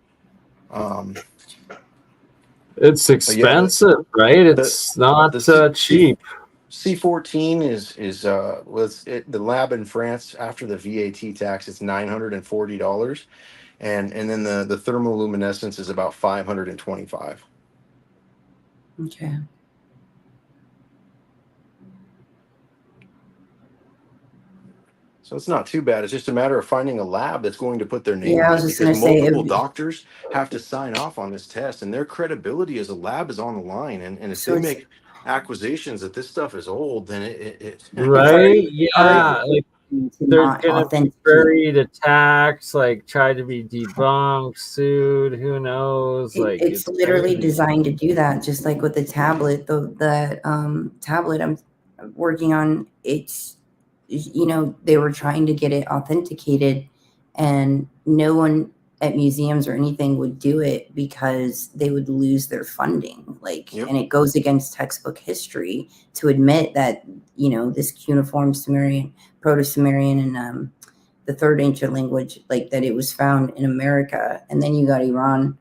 It's expensive, right? It's not cheap. C14 was the lab in France after the VAT tax. It's $940, and then the thermoluminescence is about $525. Okay. So it's not too bad. It's just a matter of finding a lab that's going to put their name Yeah, I on was it, just going because to say multiple doctors have to sign off on this test, and their credibility as a lab is on the line. And if So they make accusations that this stuff is old, then it right? Yeah, like there's not gonna be authentic. buried attacks, like try to be debunked, sued. Who knows? Like it's literally crazy. designed to do that. Just like with the tablet, the tablet I'm working on, it's they were trying to get it authenticated, and no one at museums or anything would do it because they would lose their funding. And it goes against textbook history to admit that this cuneiform Sumerian, Proto-Sumerian, and the third ancient language, like that, it was found in America. And then you got Iran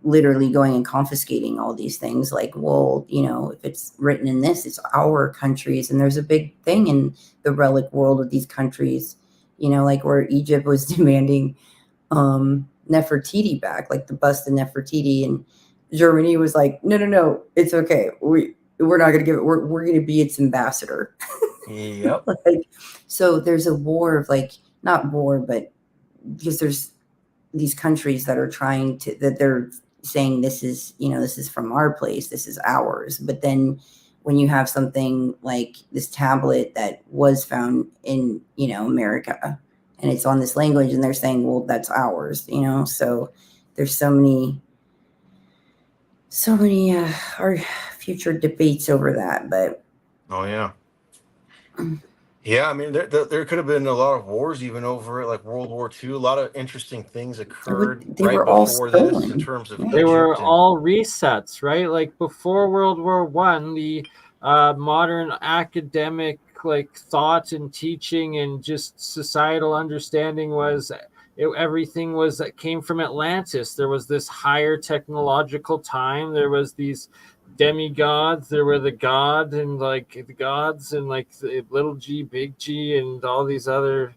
literally going and confiscating all these things. Like, well, if it's written in this, it's our countries. And there's a big thing in the relic world of these countries, like where Egypt was demanding Nefertiti back, like the bust of Nefertiti, and Germany was like, no, it's okay. We're not going to give it. We're going to be its ambassador. Yep. So there's a war of not war, but because there's these countries that are they're saying this is from our place, this is ours. But then when you have something like this tablet that was found in America, and it's on this language, and they're saying, well, that's ours, so there's so many our future debates over that. But yeah, I mean, there could have been a lot of wars even over it, like World War II. A lot of interesting things occurred they were all stolen. in terms of they were all resets, right? Like before World War I, the modern academic thought and teaching and just societal understanding was everything that came from Atlantis. There was this higher technological time. There was these demigods. There were the god and the gods and the little g, big G, and all these other,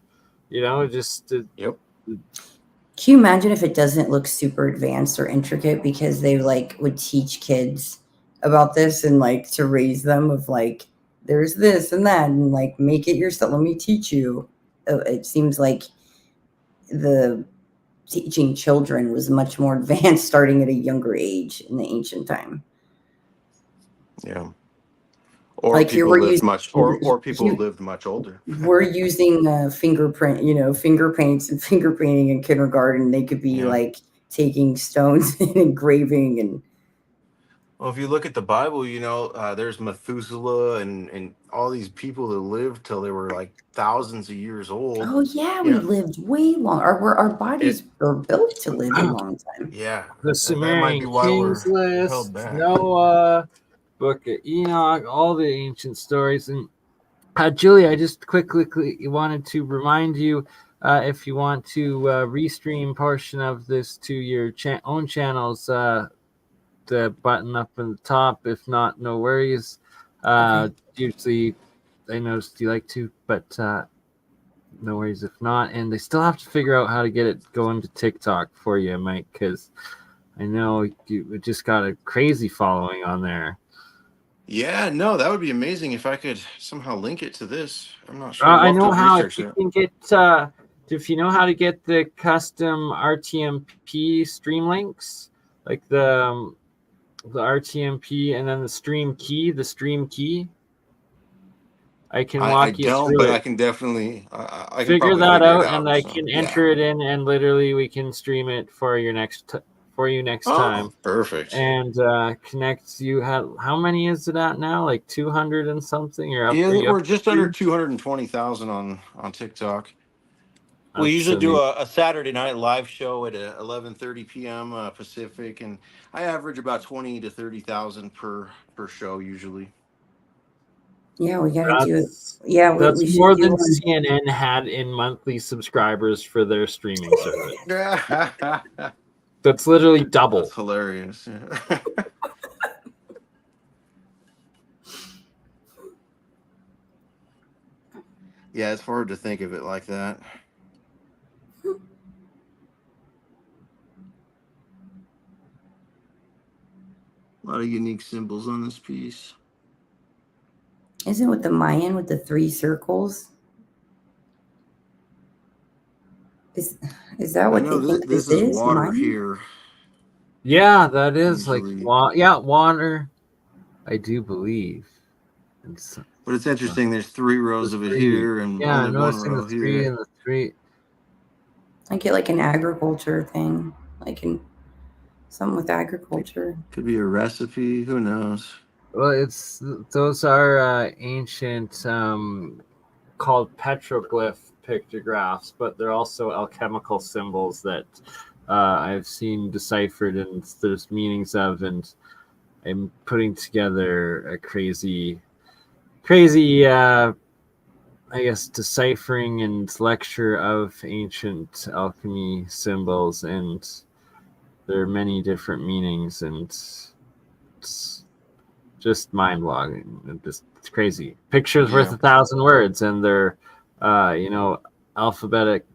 Yep. Can you imagine if it doesn't look super advanced or intricate, because they would teach kids about this and to raise them of there's this and that, and make it yourself. Let me teach you. It seems like the teaching children was much more advanced starting at a younger age in the ancient time. Yeah. Or people lived much older. We're using finger paints and finger painting in kindergarten. They could be taking stones and engraving and Well, if you look at the Bible, there's Methuselah and all these people that lived till they were like thousands of years old. Oh yeah, You we know, lived way long. Our bodies it, are built to live a long time. yeah, The that might be Sumerian why Kings we're held list, back. Noah, Book of Enoch, all the ancient stories. And Julie, I just quickly wanted to remind you, if you want to restream portion of this to your own channels, the button up in the top. If not, no worries. Okay. Usually, I noticed you like to, but no worries if not. And they still have to figure out how to get it going to TikTok for you, Mike, because I know you just got a crazy following on there. Yeah, no, that would be amazing if I could somehow link it to this. I'm not sure. I We'll have know to how. If research you that. can get, if you know how to get the custom RTMP stream links, like the RTMP and then the stream key, I can I walk you don't, through but it. I can definitely, I can Figure probably that figure it out, and out. I So can yeah. enter it in, and literally we can stream it for your next Oh, time. perfect. And connect you. How many is it at now? Like 200 and something? Or up? Yeah, Are you up we're just under to? 220,000 on TikTok. We That's usually do amazing. a Saturday night live show at 11:30 p.m. Pacific, and I average about 20 to 30,000 per show usually. Yeah, we gotta do it. That's Yeah, that's we should more do than one. CNN had in monthly subscribers for their streaming service. That's literally double. That's hilarious. Yeah. Yeah, it's hard to think of it like that. A lot of unique symbols on this piece. Isn't it with the Mayan with the 3 circles? Is that I what know they think this this is is? water Mayan? here. Yeah, that is Usually. like water. I do believe. But it's interesting. There's 3 rows of it here and Yeah, only I'm 1 noticing row the 3 here. and the 3. I get like an agriculture thing, like in something with agriculture. Could be a recipe. Who knows? Well, those are ancient called petroglyph pictographs, but they're also alchemical symbols that I've seen deciphered and there's meanings of, and I'm putting together a crazy, I guess, deciphering and lecture of ancient alchemy symbols, and there are many different meanings, and it's just mind-boggling. It's crazy. Pictures worth 1,000 words, and they're, alphabetic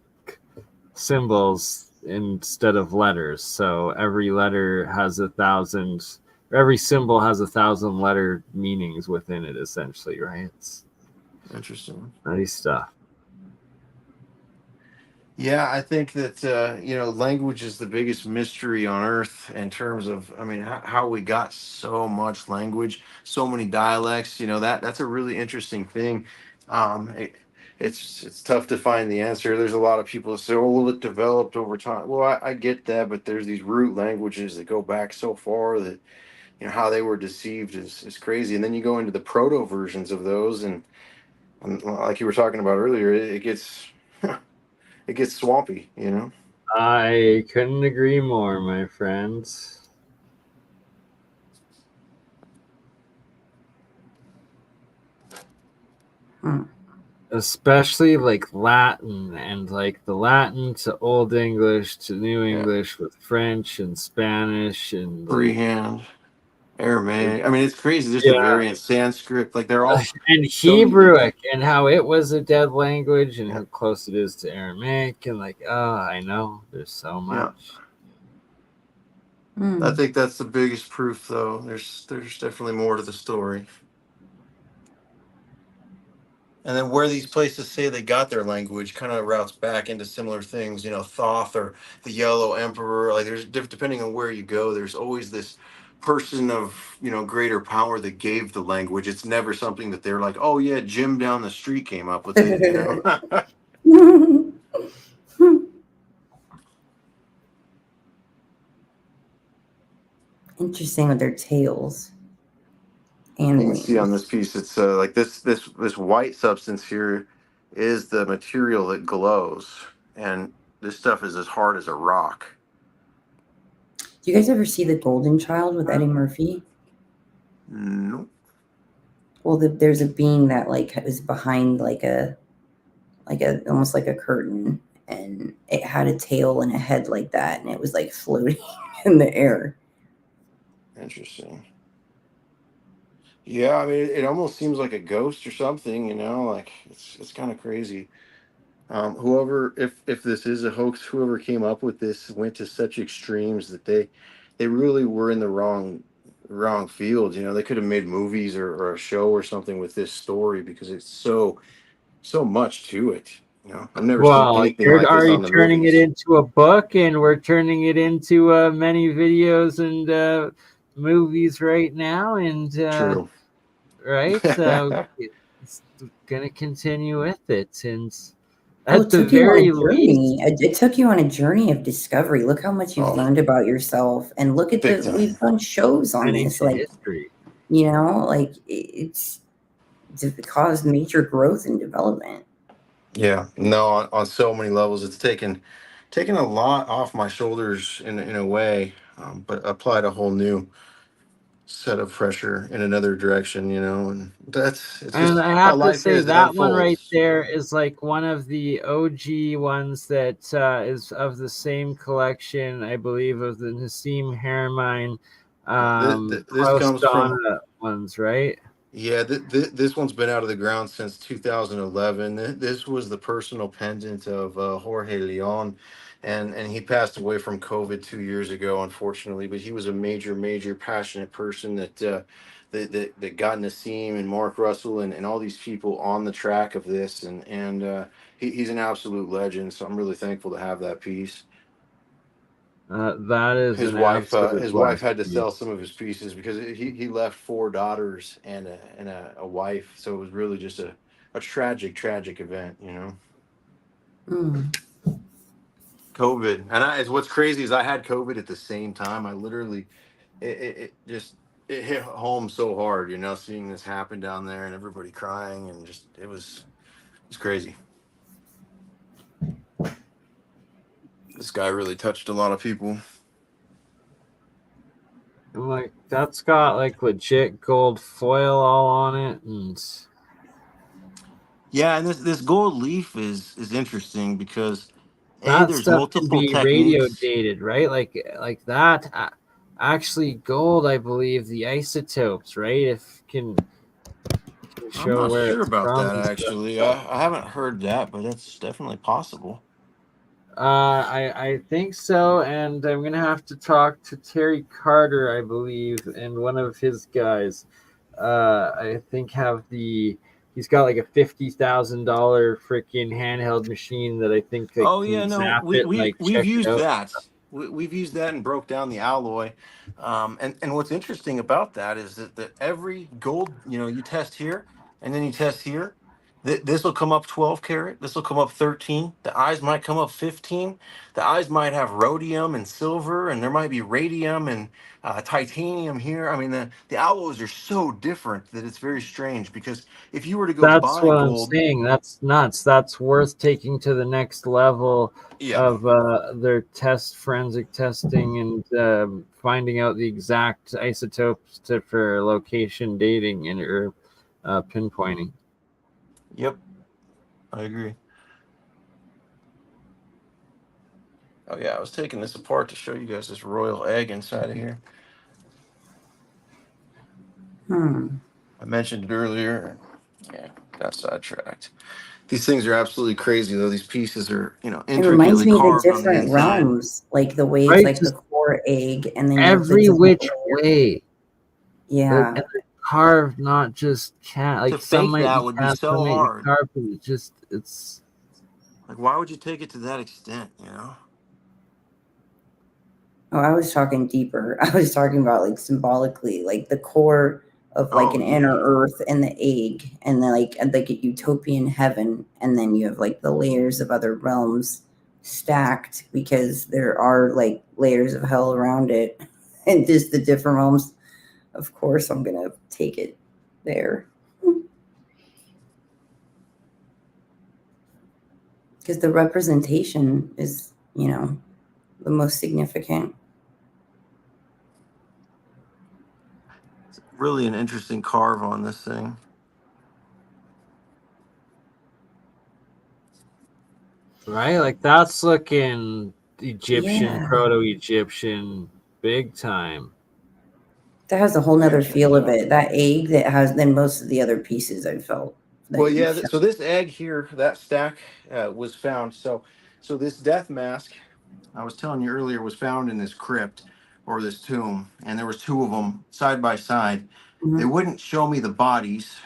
symbols instead of letters. So every letter has 1,000. Every symbol has 1,000 letter meanings within it, essentially, right? It's Interesting. nice stuff. Yeah, I think that language is the biggest mystery on earth in terms of, I mean, how we got so much language, so many dialects. That's a really interesting thing. It's tough to find the answer. There's a lot of people that say, "Oh, well, it developed over time." Well, I get that, but there's these root languages that go back so far that how they were deceived is crazy. And then you go into the proto versions of those, and like you were talking about earlier, it gets it gets swampy. I couldn't agree more, my friends. Especially like Latin, and like the Latin to Old English to New English with French and Spanish and freehand, Aramaic. I mean, it's crazy. There's a variant Sanskrit. Like they're all and Hebrewic, and how it was a dead language, and how close it is to Aramaic, and I know there's so much. I think that's the biggest proof, though. There's definitely more to the story. And then where these places say they got their language kind of routes back into similar things, Thoth or the Yellow Emperor. Like there's depending on where you go, there's always this person of greater power that gave the language. It's never something that they're like, oh yeah, Jim down the street came up with it. Interesting with their tails and You can wings. see on this piece, it's like this white substance here is the material that glows, and this stuff is as hard as a rock. Do you guys ever see The Golden Child with Eddie Murphy? Nope. Well, there's a being that like is behind like a almost like a curtain, and it had a tail and a head like that, and it was like floating in the air. Interesting. Yeah, I mean, it almost seems like a ghost or something, you know, like it's kind of crazy. Whoever, if this is a hoax, whoever came up with this went to such extremes that they really were in the wrong field. You know, they could have made movies or a show or something with this story because it's so much to it. You know, I've never seen Well, anything you're like this on already the turning it movies. into a book, and we're turning it into many videos and movies right now, and True. right, it's gonna continue with it, and Well, at it the took you on very a least, journey. It took you on a journey of discovery. Look how much you've Oh, learned about yourself, and look at big we've time. done shows on went this. into Like, history. you know, like it's caused major growth and development. Yeah, no, on so many levels, it's taken a lot off my shoulders in a way, but applied a whole new set of pressure in another direction, you know, and it's And just I how have to life say is. It that one right unfolds. there is like one of the OG ones that is of the same collection, I believe, of the Nassim Haramein This Klaus comes from. Donna ones, right? Yeah, this one's been out of the ground since 2011. This was the personal pendant of Jorge Leon, and he passed away from COVID 2 years ago, unfortunately. But he was a major passionate person that got Nassim and Mark Russell and all these people on the track of this, and he's an absolute legend. So I'm really thankful to have that piece. That is an absolute His wife blast. had to sell some of his pieces because he left 4 daughters and a wife, so it was really just a tragic event, you know. Mm. COVID, and it's what's crazy is I had COVID at the same time. I literally it just it hit home so hard, you know, seeing this happen down there and everybody crying and just it's crazy. This guy really touched a lot of people. I'm like, that's got like legit gold foil all on it, and Yeah, and this gold leaf is interesting because that there's stuff can multiple be radio techniques. dated, right? Like that. Actually, gold, I believe, the isotopes, right? If can I'm show not where sure it's about from that and stuff. actually. I haven't heard that, but that's definitely possible. I think so, and I'm gonna have to talk to Terry Carter, I believe, and one of his guys. I think he's got like a $50,000 freaking handheld machine that I think like Oh yeah, can no, zap it and like we've check it used out. that. We've used that and broke down the alloy. And what's interesting about that is that every gold, you know, you test here and then you test here. This will come up 12 karat. This will come up 13. The eyes might come up 15. The eyes might have rhodium and silver, and there might be radium and titanium here. I mean, the alloys are so different that it's very strange because if you were to go That's buy what I'm gold, saying. That's nuts. That's worth taking to the next level yeah. of their forensic testing and finding out the exact isotopes for location dating and or pinpointing. Yep, I agree. Oh yeah, I was taking this apart to show you guys this royal egg inside of here. I mentioned it earlier. Yeah, got sidetracked. These things are absolutely crazy though. These pieces are, you know, It reminds intricately me of the carved on the different inside. realms, like the way it's Right? like the Just core egg, and then you have the every different which layers. way. Yeah. And they're carved, not just To like some fake might be that would be cast, so some might be hard. carved, but it's Like, why would you take it to that extent, you know? Oh, I was talking deeper. I was talking about like symbolically, like the core of like Oh an yeah. inner earth and the egg, and then like a utopian heaven, and then you have like the layers of other realms stacked because there are like layers of hell around it. and just the different realms. Of course, I'm gonna take it there because the representation is, the most significant. It's really an interesting carve on this thing. Right? Like that's looking Egyptian, Yeah. Proto-Egyptian, big time. That has a whole nother feel of it. That egg that has than most of the other pieces I felt. Well, yeah. So this egg here, that stack was found. So this death mask, I was telling you earlier, was found in this crypt or this tomb, and there was two of them side by side. Mhm. They wouldn't show me the bodies.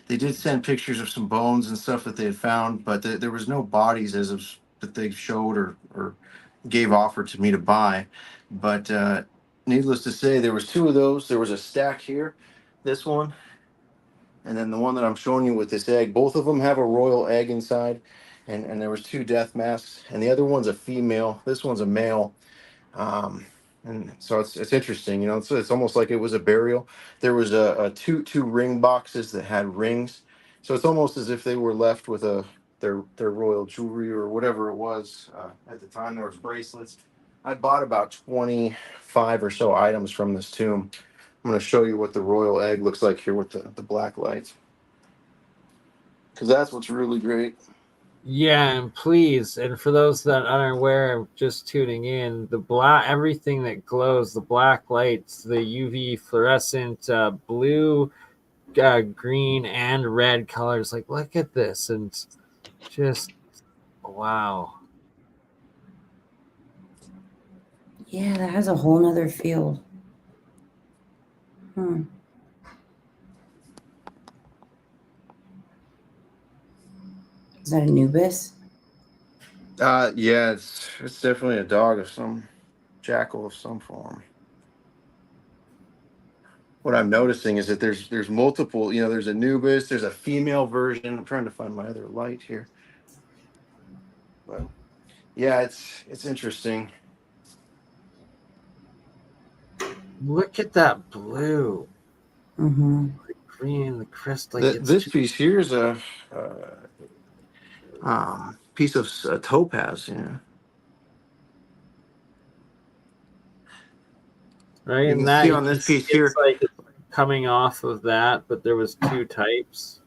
They did send pictures of some bones and stuff that they had found, but there was no bodies as of that they showed or gave offer to me to buy. But needless to say, there was two of those. There was a stack here, this one, and then the one that I'm showing you with this egg. Both of them have a royal egg inside, and there was two death masks, and the other one's a female. This one's a male. Um, and so it's interesting, it's almost like it was a burial. There was a two ring boxes that had rings, so it's almost as if they were left with their royal jewelry or whatever it was at the time. There was bracelets. I bought about 25 or so items from this tomb. I'm going to show you what the royal egg looks like here with the black lights, because that's what's really great. Yeah, and please, and for those that aren't aware, just tuning in, the black, everything that glows, the black lights, the UV fluorescent, blue, green, and red colors. Like, look at this, and just wow. Yeah, that has a whole nother feel. Is that Anubis? Yeah, it's definitely a dog of some jackal of some form. What I'm noticing is that there's multiple, there's Anubis, there's a female version. I'm trying to find my other light here. But yeah, it's interesting. Look at that blue. Mm-hmm. The green, the crystal. This piece here is a piece of topaz, Right, You and can that see you on this can see piece here. it's like coming off of that, but there was two types.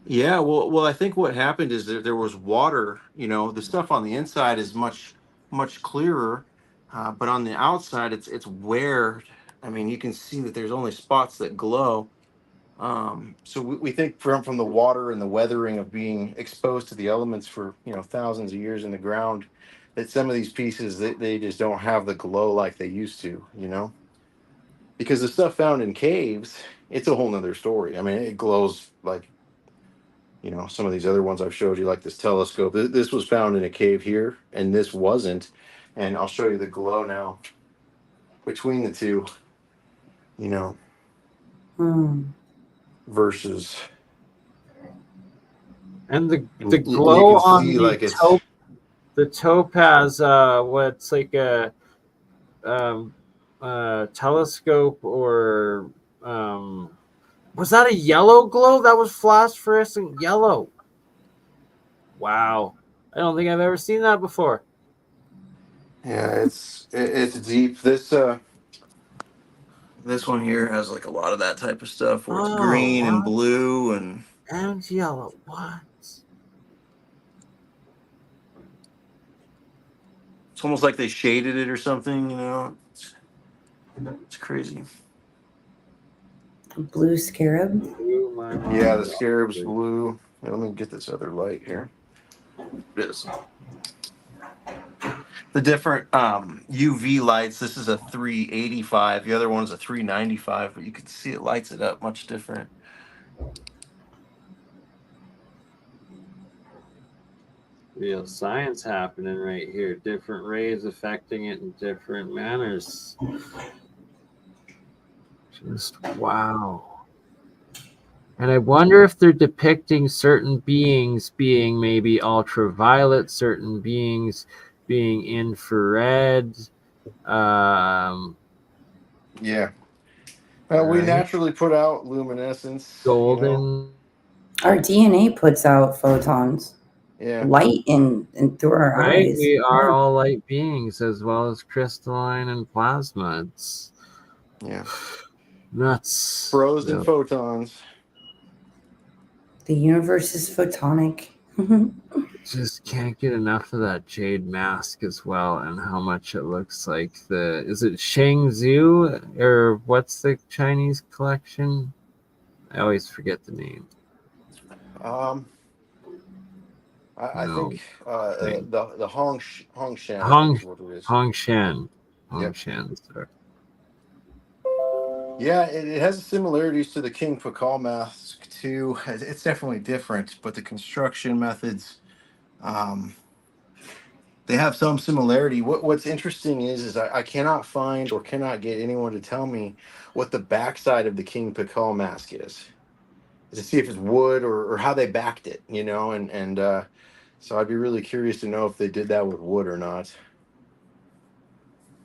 Yeah, well, I think what happened is there was water. The stuff on the inside is much clearer, but on the outside it's weird. I mean, you can see that there's only spots that glow. So we think from the water and the weathering of being exposed to the elements for thousands of years in the ground, that some of these pieces they just don't have the glow like they used to. Because the stuff found in caves, it's a whole nother story. I mean, it glows like some of these other ones I've showed you, like this telescope. This was found in a cave here, and this wasn't. And I'll show you the glow now between the two. Versus. And the You glow can on see the like it's the topaz, what's like a telescope, or was that a yellow glow? That was phosphorescent yellow. Wow, I don't think I've ever seen that before. Yeah, it's deep. This one here has like a lot of that type of stuff where it's green and blue and yellow. What? it's almost like they shaded it or something. It's crazy. A blue scarab. Yeah, the scarab's blue. Let me get this other light here. It is. The different UV lights. This is a 385. The other one's a 395, but you can see it lights it up much different. Real science happening right here. Different rays affecting it in different manners. Just wow. And I wonder if they're depicting certain beings being maybe ultraviolet, certain beings being infrared, Yeah. We Right. naturally put out luminescence. Golden. Our DNA puts out photons, Yeah. light in through our Right? eyes. We are Yeah. all light beings as well as crystalline and plasma. It's Yeah. nuts. Frozen Yeah. photons. The universe is photonic. Just can't get enough of that jade mask as well, and how much it looks like is it Shangzhou or what's the Chinese collection? I always forget the name. I No, think the Hongshan, I think Hong is what it is. Hongshan. Yep. Hongshan, sorry. Yeah, it has similarities to the King Pakal mask too. It's definitely different, but the construction methods, um, they have some similarity. What's interesting is I cannot find or cannot get anyone to tell me what the backside of the King Pakal mask is to see if it's wood or how they backed it, and so I'd be really curious to know if they did that with wood or not.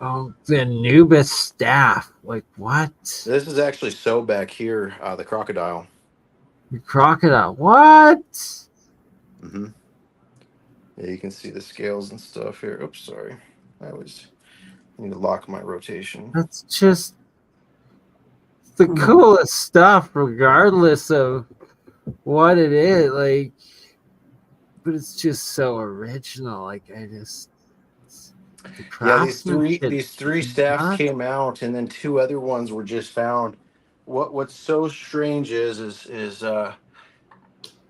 Oh, the Anubis staff. Like what? This is actually Sobek here, the crocodile. The crocodile. What? Mm-hmm. Yeah, you can see the scales and stuff here. Oops, sorry. I need to lock my rotation. That's just the coolest stuff, regardless of what it is. Like, but it's just so original. Like, Yeah, craftsmanship. these three staffs came out, and then two other ones were just found. What's so strange is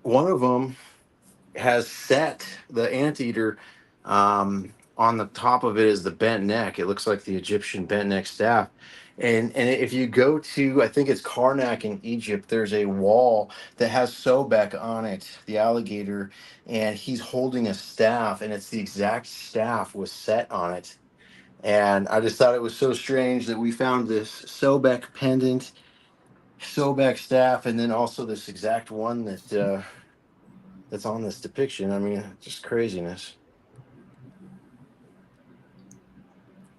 one of them has set the anteater on the top of it is the bent neck. It looks like the Egyptian bent neck staff. And if you go to, I think it's Karnak in Egypt, there's a wall that has Sobek on it, the alligator, and he's holding a staff, and it's the exact staff was set on it. And I just thought it was so strange that we found this Sobek pendant, Sobek staff, and then also this exact one that's on this depiction. I mean, just craziness.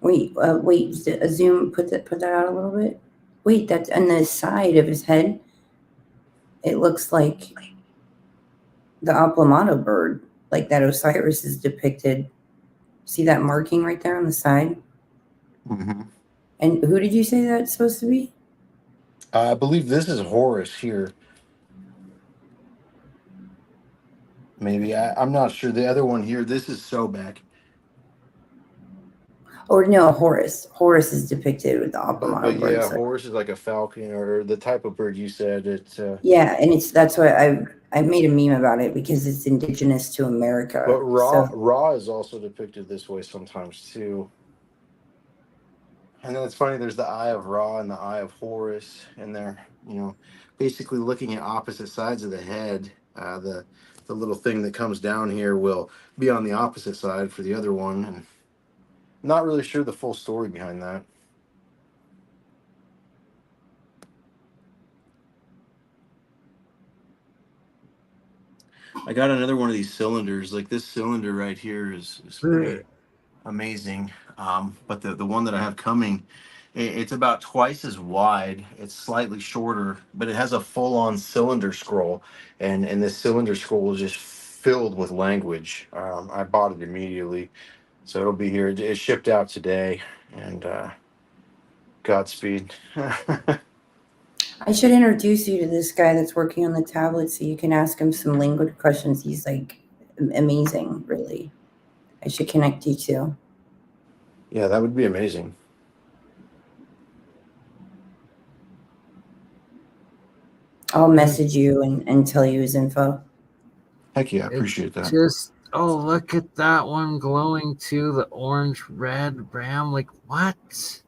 Wait, zoom, put that out a little bit. Wait, that's on the side of his head. It looks like the Aplamato bird, like that Osiris is depicted. See that marking right there on the side? Mm-hmm. And who did you say that's supposed to be? I believe this is Horus here. Maybe I'm not sure. The other one here, this is Sobek. Or no, Horus. Horus is depicted with the Aplamato But bird. yeah, So. Horus is like a falcon or the type of bird you said. It's Yeah, and that's why I made a meme about it because it's indigenous to America. but Ra is also depicted this way sometimes too. And then it's funny, there's the eye of Ra and the eye of Horus, and they're, basically looking at opposite sides of the head. The little thing that comes down here will be on the opposite side for the other one, and I'm not really sure the full story behind that. I got another one of these cylinders. Like this cylinder right here is pretty amazing. But the one that I have coming, it's about twice as wide. It's slightly shorter, but it has a full-on cylinder scroll, and this cylinder scroll is just filled with language. I bought it immediately, so it'll be here. It shipped out today, and Godspeed. I should introduce you to this guy that's working on the tablet so you can ask him some language questions. He's like amazing, really. I should connect you to. Yeah, that would be amazing. I'll message you and tell you his info. Heck yeah, I appreciate that. Just look at that one glowing too, the orange red ram. Like what?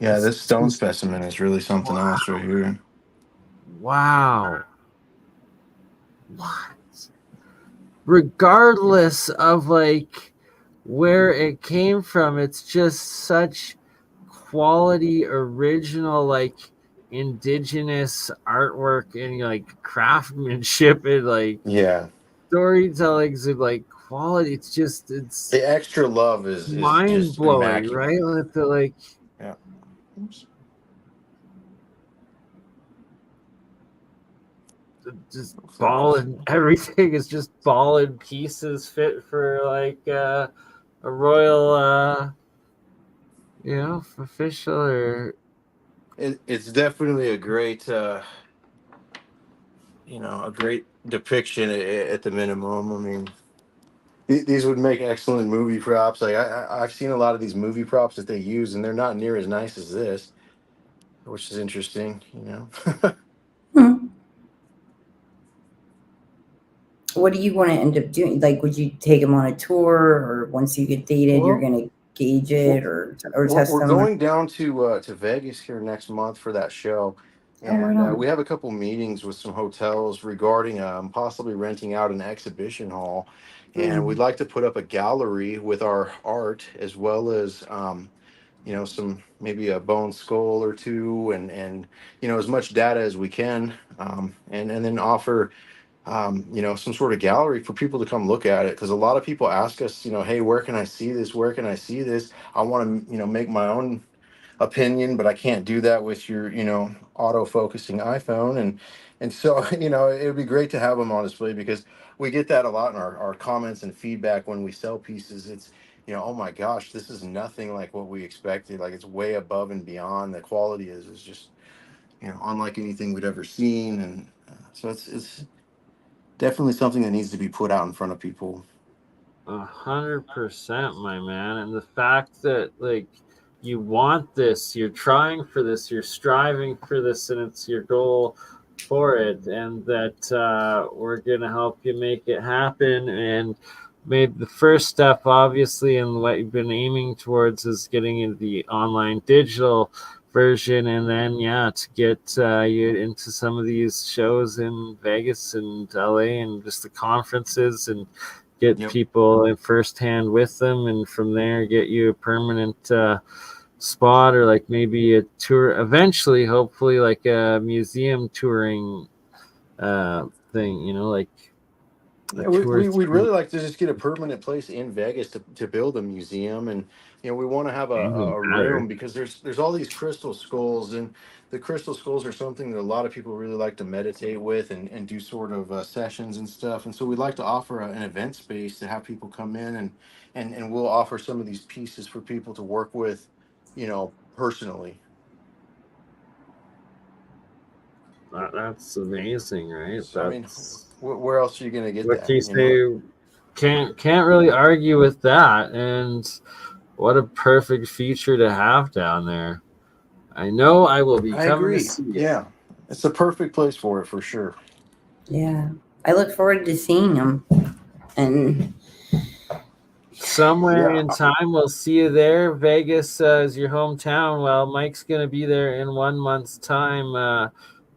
Yeah, this stone specimen is really something else right here. Wow. What? Regardless of like where it came from, it's just such quality, original, like indigenous artwork and like craftsmanship and like Yeah, storytellings and like quality. It's the extra love is mind just blowing, immaculate. right? The like, yeah. Oops. just ball and everything is just ball and pieces fit for like a royal official or It's definitely a great a great depiction at the minimum. I mean, these would make excellent movie props. Like I've seen a lot of these movie props that they use, and they're not near as nice as this, which is interesting. What do you want to end up doing? Like, would you take them on a tour, or once you get dated, you're going to gauge it or test we're them? going down to Vegas here next month for that show, and we have a couple meetings with some hotels regarding possibly renting out an exhibition hall, and we'd like to put up a gallery with our art as well as some maybe a bone skull or two, and as much data as we can, and then offer some sort of gallery for people to come look at it. Because a lot of people ask us, hey, where can I see this? Where can I see this? I want to, make my own opinion, but I can't do that with your, auto-focusing iPhone. And so, it would be great to have them on display, because we get that a lot in our comments and feedback when we sell pieces. It's, oh my gosh, this is nothing like what we expected. Like, it's way above and beyond. The quality is just, unlike anything we'd ever seen. And so it's definitely something that needs to be put out in front of people. 100%, my man. And the fact that like you want this, you're trying for this, you're striving for this, and it's your goal for it, and that we're gonna help you make it happen. And maybe the first step, obviously, and what you've been aiming towards is getting into the online digital version, and then to get you into some of these shows in Vegas and LA and just the conferences, and get people in firsthand with them, and from there get you a permanent spot, or like maybe a tour eventually, hopefully like a museum touring thing, like we'd really like to just get a permanent place in Vegas to build a museum. And we want to have a room, because there's all these crystal skulls, and the crystal skulls are something that a lot of people really like to meditate with and do sort of sessions and stuff. And so we'd like to offer an event space to have people come in, and we'll offer some of these pieces for people to work with, personally. That's amazing, right? So, I mean, where else are you going to get what that? Can you say? Can't really argue with that. And what a perfect feature to have down there. I know I will be coming to see it. Yeah, it's the perfect place for it, for sure. Yeah, I look forward to seeing them. And somewhere in time, we'll see you there. Vegas is your hometown. Well, Mike's going to be there in 1 month's time.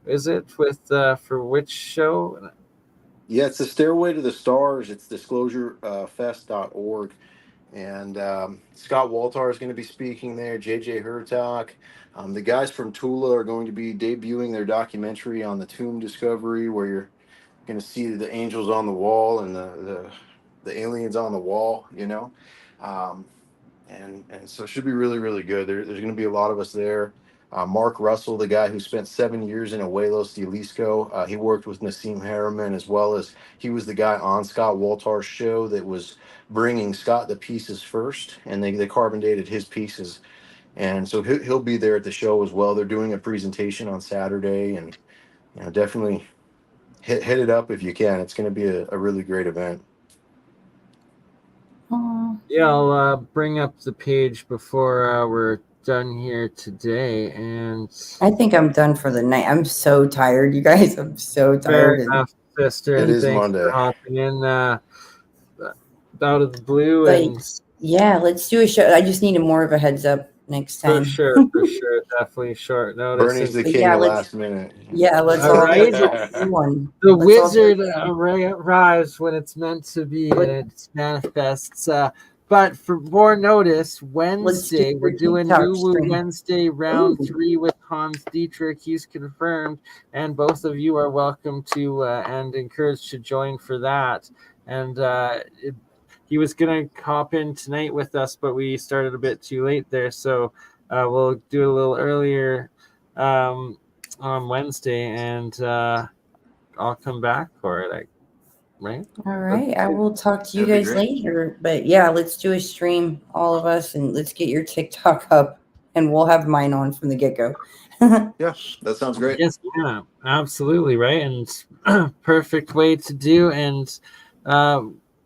Is it with for which show? Yeah, it's the Stairway to the Stars. It's disclosurefest.org. And Scott Waltar is going to be speaking there, JJ Hurtak. The guys from Tula are going to be debuting their documentary on the tomb discovery, where you're going to see the angels on the wall and the aliens on the wall, and so it should be really, really good. There's going to be a lot of us there. Mark Russell, the guy who spent 7 years in Abuelos de Jalisco, he worked with Nassim Harriman, as well as he was the guy on Scott Waltar's show that was bringing Scott the pieces first, and they carbon dated his pieces. And so he'll be there at the show as well. They're doing a presentation on Saturday, and definitely hit it up if you can. It's going to be a really great event. Yeah, I'll bring up the page before we're done here today, and I think I'm done for the night. I'm so tired, you guys. I'm so tired. Fair enough, sister. It is thanks Monday. for hopping in out of the blue. Let's do a show. I just needed more of a heads up next time. For sure, definitely short notice. BurnEye's the king of last minute. Yeah, let's all do one. The wizard arrives when it's meant to be, and it manifests. But for more notice, Wednesday, we're doing New Wednesday round 3 with Hans Dietrich. He's confirmed, and both of you are welcome to and encouraged to join for that. And he was going to hop in tonight with us, but we started a bit too late there. So we'll do it a little earlier on Wednesday, and I'll come back for it. Right? All right. I will talk to you guys later. But yeah, let's do a stream, all of us, and let's get your TikTok up, and we'll have mine on from the get-go. Yeah, that sounds great. Yes, yeah, absolutely, right? And perfect way to do, and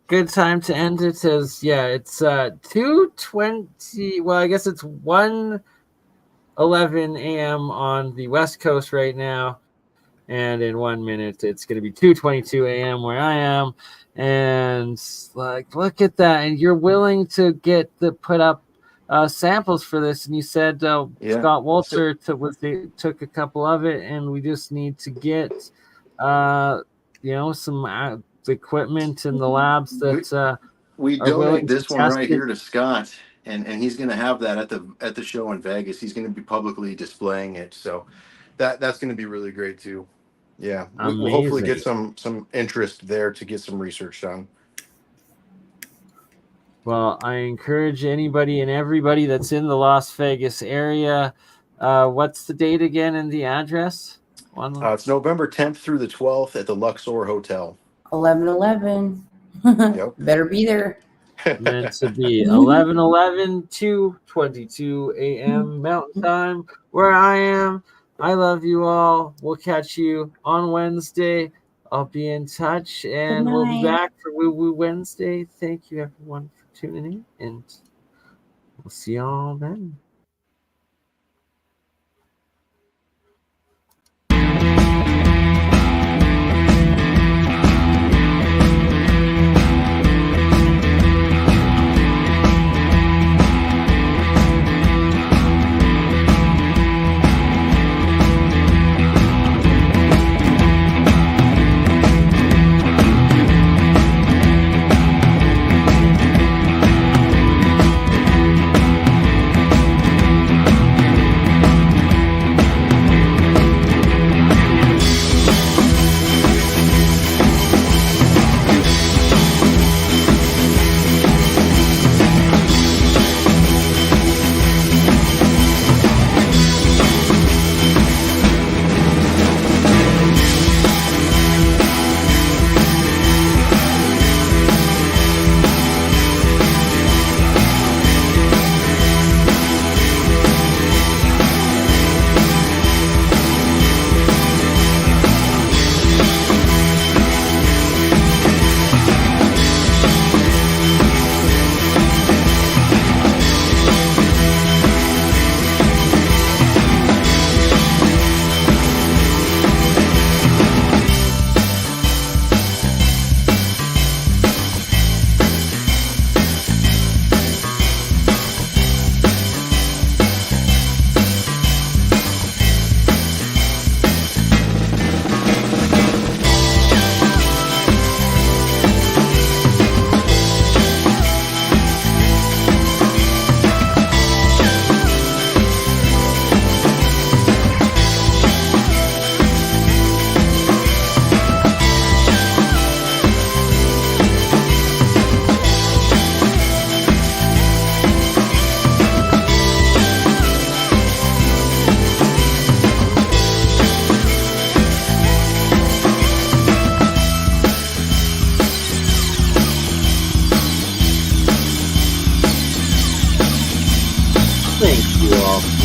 good time to end it is, yeah, it's 2:20. Well, I guess it's 1:11 a.m. on the West Coast right now. And in 1 minute, it's going to be 2:22 a.m. where I am. And like, look at that. And you're willing to put up samples for this. And you said Scott Walter took a couple of it, and we just need to get some equipment in the labs that we donate this one right here to Scott, and he's going to have that at the show in Vegas. He's going to be publicly displaying it. So that's going to be really great too. Yeah, we'll hopefully get some interest there to get some research done. Well, I encourage anybody and everybody that's in the Las Vegas area. What's the date again and the address? It's November 10th through the 12th at the Luxor Hotel. 11/11. Yep. Better be there. Meant to be 11/11 to 2:22 a.m. Mountain Time where I am. I love you all. We'll catch you on Wednesday. I'll be in touch, and we'll be back for Woo Woo Wednesday. Thank you, everyone, for tuning in, and we'll see y'all then.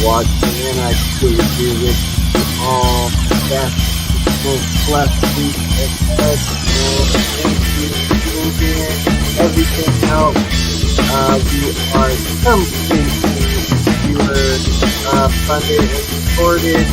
Watching, and I truly do wish you all best blessings ahead. Thank you for being here. Everything helps. We are completely viewer funded and supported,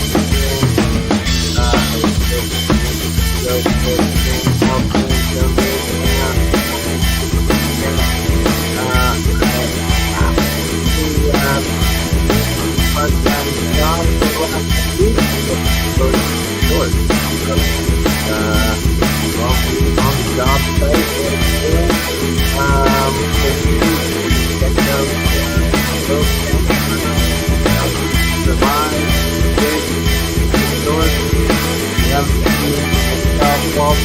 Walter,